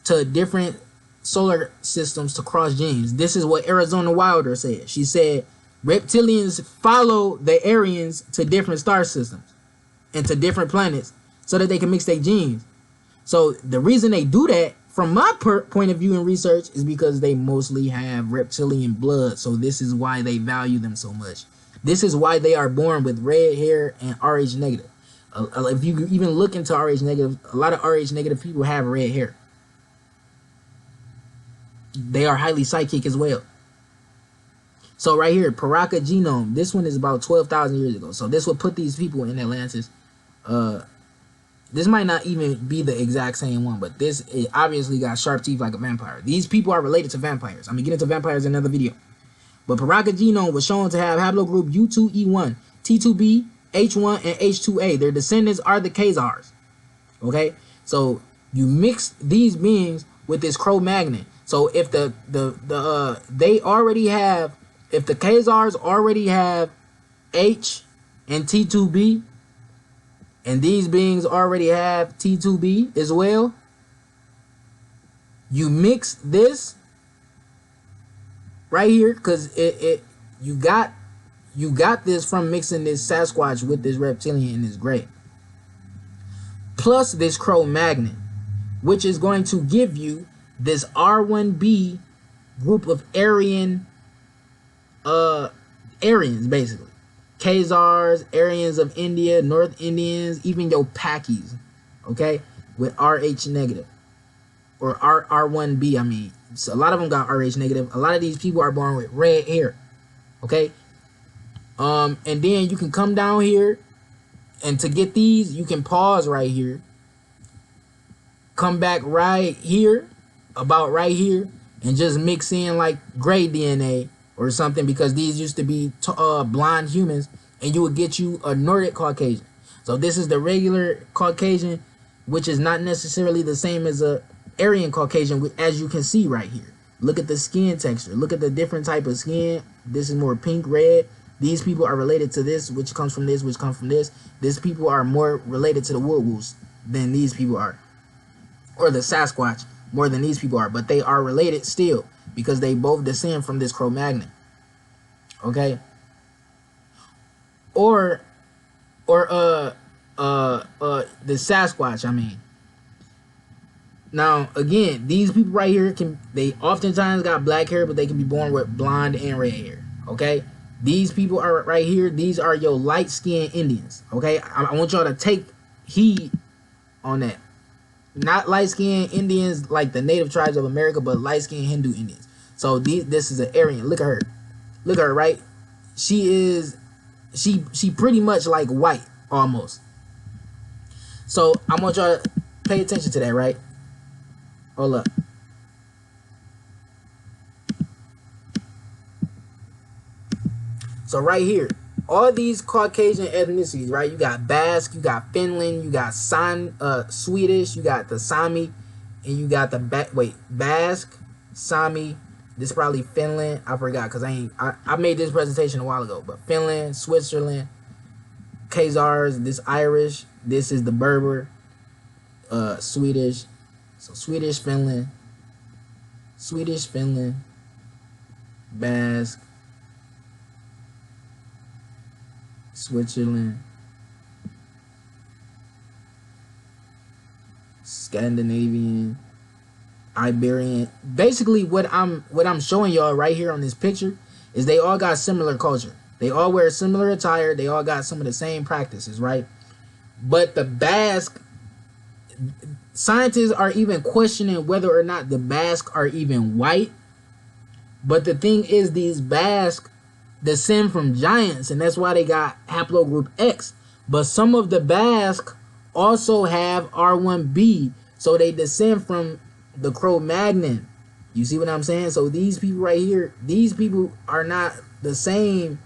to different solar systems to cross genes. This is what Arizona Wilder said. She said reptilians follow the Aryans to different star systems and to different planets so that they can mix their genes. So the reason they do that, from my point of view in research, is because they mostly have reptilian blood. So this is why they value them so much. This is why they are born with red hair and RH negative. If you even look into RH negative, a lot of RH negative people have red hair. They are highly psychic as well. So right here, Paraka genome. This one is about 12,000 years ago. So this would put these people in Atlantis. This might not even be the exact same one, but it obviously got sharp teeth like a vampire. These people are related to vampires. I'm gonna get into vampires in another video. But Paraka genome was shown to have haplogroup U2E1, T2B, H1, and H2A. Their descendants are the Khazars. Okay, so you mix these beings with this Cro-Magnon. So if they already have, if the Khazars already have H and T2B, and these beings already have T2B as well, you mix this right here, because you got this from mixing this Sasquatch with this reptilian and this gray, plus this Cro-Magnon, which is going to give you this R1B group of Aryans, basically. Khazars, Aryans of India, North Indians, even your Pakis, okay, with RH negative, or R1B, I mean. So a lot of them got RH negative. A lot of these people are born with red hair, okay? And then you can come down here, and to get these, you can pause right here. Come back right here, about right here, and just mix in like gray DNA or something, because these used to be blonde humans, and you would get you a Nordic Caucasian. So this is the regular Caucasian, which is not necessarily the same as a Aryan Caucasian, as you can see right here. Look at the skin texture. Look at the different type of skin. This is more pink, red. These people are related to this, which comes from this, which comes from this. These people are more related to the Woodwolves than these people are, or the Sasquatch more than these people are, but they are related still because they both descend from this Cro-Magnon. Okay? Or the Sasquatch, I mean. Now, again, these people right here they oftentimes got black hair, but they can be born with blonde and red hair. Okay? These people are right here. These are your light-skinned Indians. Okay? I want y'all to take heed on that. Not light-skinned Indians like the native tribes of America, but light-skinned Hindu Indians. So this is an Aryan. Look at her. Look at her, right? She pretty much like white, almost. So I want y'all to pay attention to that, right? Hold up. So right here, all these Caucasian ethnicities, right? You got Basque, you got Finland, you got Swedish, you got the Sami, and you got the Basque, Sami. This is probably Finland. I forgot because I made this presentation a while ago. But Finland, Switzerland, Khazars, this Irish, this is the Berber, Swedish. So Swedish, Finland, Basque, Switzerland, Scandinavian, Iberian. Basically, what I'm showing y'all right here on this picture is they all got similar culture. They all wear similar attire. They all got some of the same practices, right? But the Basque, scientists are even questioning whether or not the Basque are even white. But the thing is, these Basque descend from giants, and that's why they got haplogroup X. But some of the Basque also have R1B, so they descend from the Cro-Magnon. You see what I'm saying? So these people right here, these people are not the same.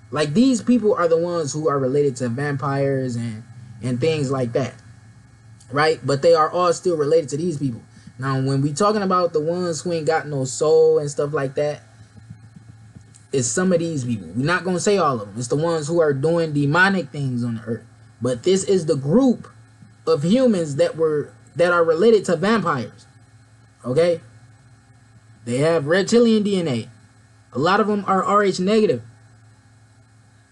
Like, these people are the ones who are related to vampires and things like that, right? But they are all still related to these people. Now, when we talking about the ones who ain't got no soul and stuff like that, it's some of these people. We're not going to say all of them. It's the ones who are doing demonic things on the earth. But this is the group of humans that are related to vampires. Okay? They have reptilian DNA. A lot of them are Rh negative.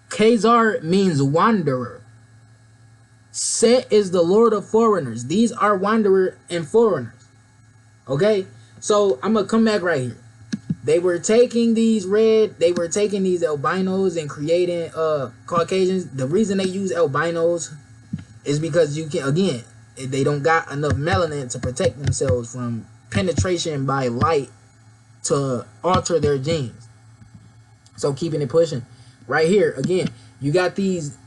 Khazar means wanderer. Set is the lord of foreigners. These are wanderer and foreigners. Okay? So I'm going to come back right here. They were taking these albinos and creating Caucasians. The reason they use albinos is because they don't got enough melanin to protect themselves from penetration by light to alter their genes. So keeping it pushing. Right here, again, you got these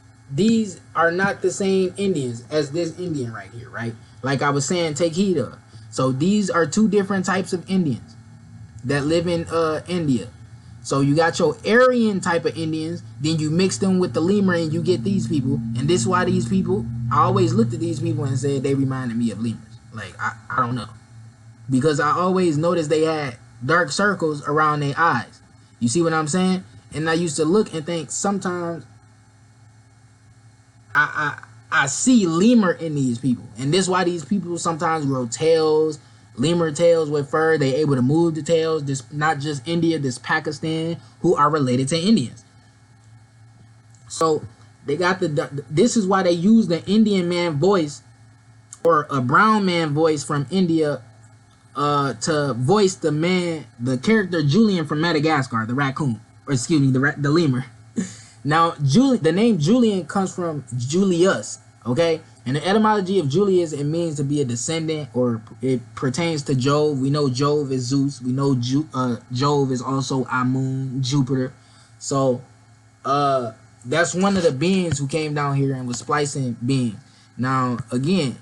are not the same Indians as this Indian right here, right? Like I was saying, take heed of. So these are two different types of Indians that live in India. So you got your Aryan type of Indians, then you mix them with the lemur and you get these people. And this is why these people, I always looked at these people and said they reminded me of lemurs. Like, I don't know. Because I always noticed they had dark circles around their eyes. You see what I'm saying? And I used to look and think sometimes I see lemur in these people, and this is why these people sometimes grow tails, lemur tails with fur. They able to move the tails. This not just India, this Pakistan, who are related to Indians. So they got this is why they use the Indian man voice or a brown man voice from India to voice the character Julian from Madagascar, the raccoon, or excuse me, the lemur. Now, the name Julian comes from Julius, okay? And the etymology of Julius, it means to be a descendant, or it pertains to Jove. We know Jove is Zeus. We know Jove is also Amun, Jupiter. So, that's one of the beings who came down here and was splicing beings. Now, again,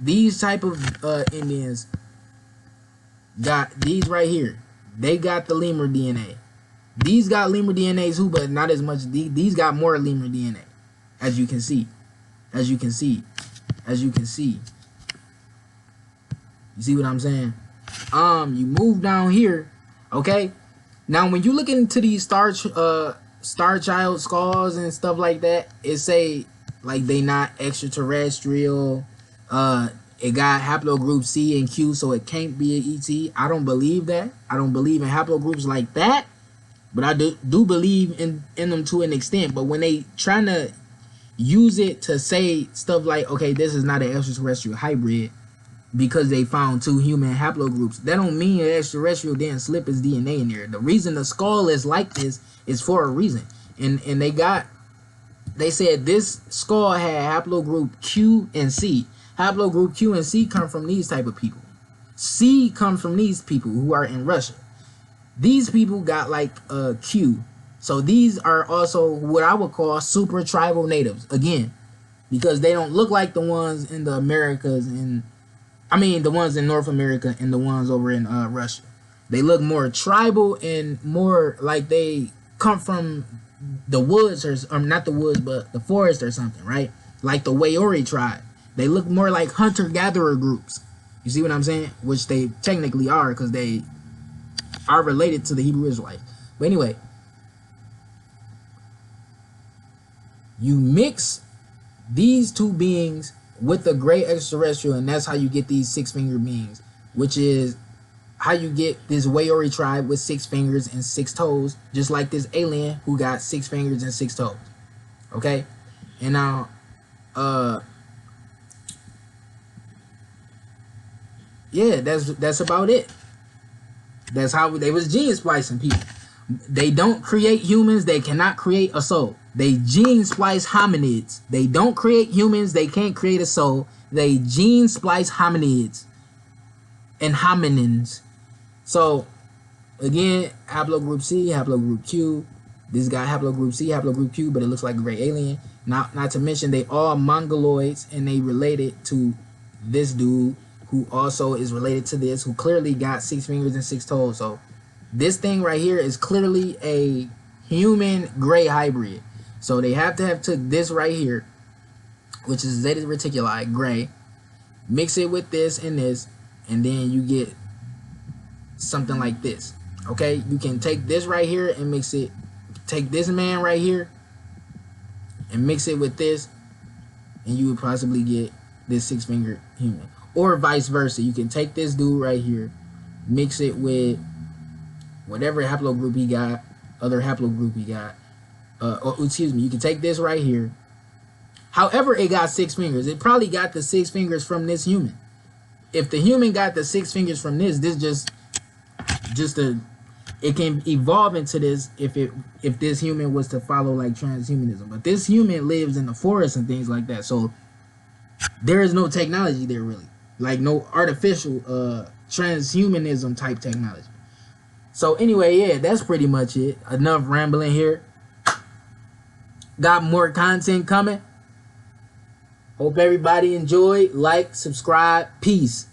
these type of Indians got these right here. They got the lemur DNA. These got lemur DNA too, but not as much. These got more lemur DNA, as you can see. As you can see. You see what I'm saying? You move down here, okay? Now, when you look into these star child skulls and stuff like that, it say like they not extraterrestrial. It got haplogroup C and Q, so it can't be an ET. I don't believe that. I don't believe in haplogroups like that. But I do believe in them to an extent. But when they trying to use it to say stuff like, okay, this is not an extraterrestrial hybrid because they found 2 human haplogroups, that don't mean an extraterrestrial didn't slip his DNA in there. The reason the skull is like this is for a reason. And they said this skull had haplogroup Q and C. Haplogroup Q and C come from these type of people. C comes from these people who are in Russia. These people got like Q. So these are also what I would call super tribal natives. Again, because they don't look like the ones in the Americas and the ones in North America and the ones over in Russia. They look more tribal and more like they come from the woods or not the woods, but the forest or something, right? Like the Wayori tribe. They look more like hunter-gatherer groups. You see what I'm saying? Which they technically are because they are related to the Hebrew Israelites. But anyway, you mix these 2 beings with the gray extraterrestrial, and that's how you get these 6-fingered beings, which is how you get this Wayori tribe with 6 fingers and 6 toes, just like this alien who got 6 fingers and 6 toes. Okay? And now, yeah, that's about it. That's how they was gene splicing people. They don't create humans. They cannot create a soul. They gene splice hominids. They don't create humans. They can't create a soul. They gene splice hominids and hominins. So, again, haplogroup C, haplogroup Q. This guy haplogroup C, haplogroup Q, but it looks like a gray alien. Not to mention they all mongoloids, and they related to this dude who also is related to this, who clearly got 6 fingers and 6 toes. So this thing right here is clearly a human gray hybrid. So they have to have took this right here, which is Zeta Reticuli, gray, mix it with this and this, and then you get something like this. Okay, you can take this right here and mix it, take this man right here and mix it with this, and you would possibly get this 6-fingered human. Or vice versa. You can take this dude right here, mix it with whatever haplogroup he got, other haplogroup he got. Or excuse me, you can take this right here. However, it got 6 fingers. It probably got the 6 fingers from this human. If the human got the 6 fingers from this it can evolve into this if this human was to follow like transhumanism. But this human lives in the forest and things like that. So there is no technology there really. Like no artificial transhumanism type technology. So anyway, yeah, that's pretty much it. Enough rambling here. Got more content coming. Hope everybody enjoyed. Like, subscribe. Peace.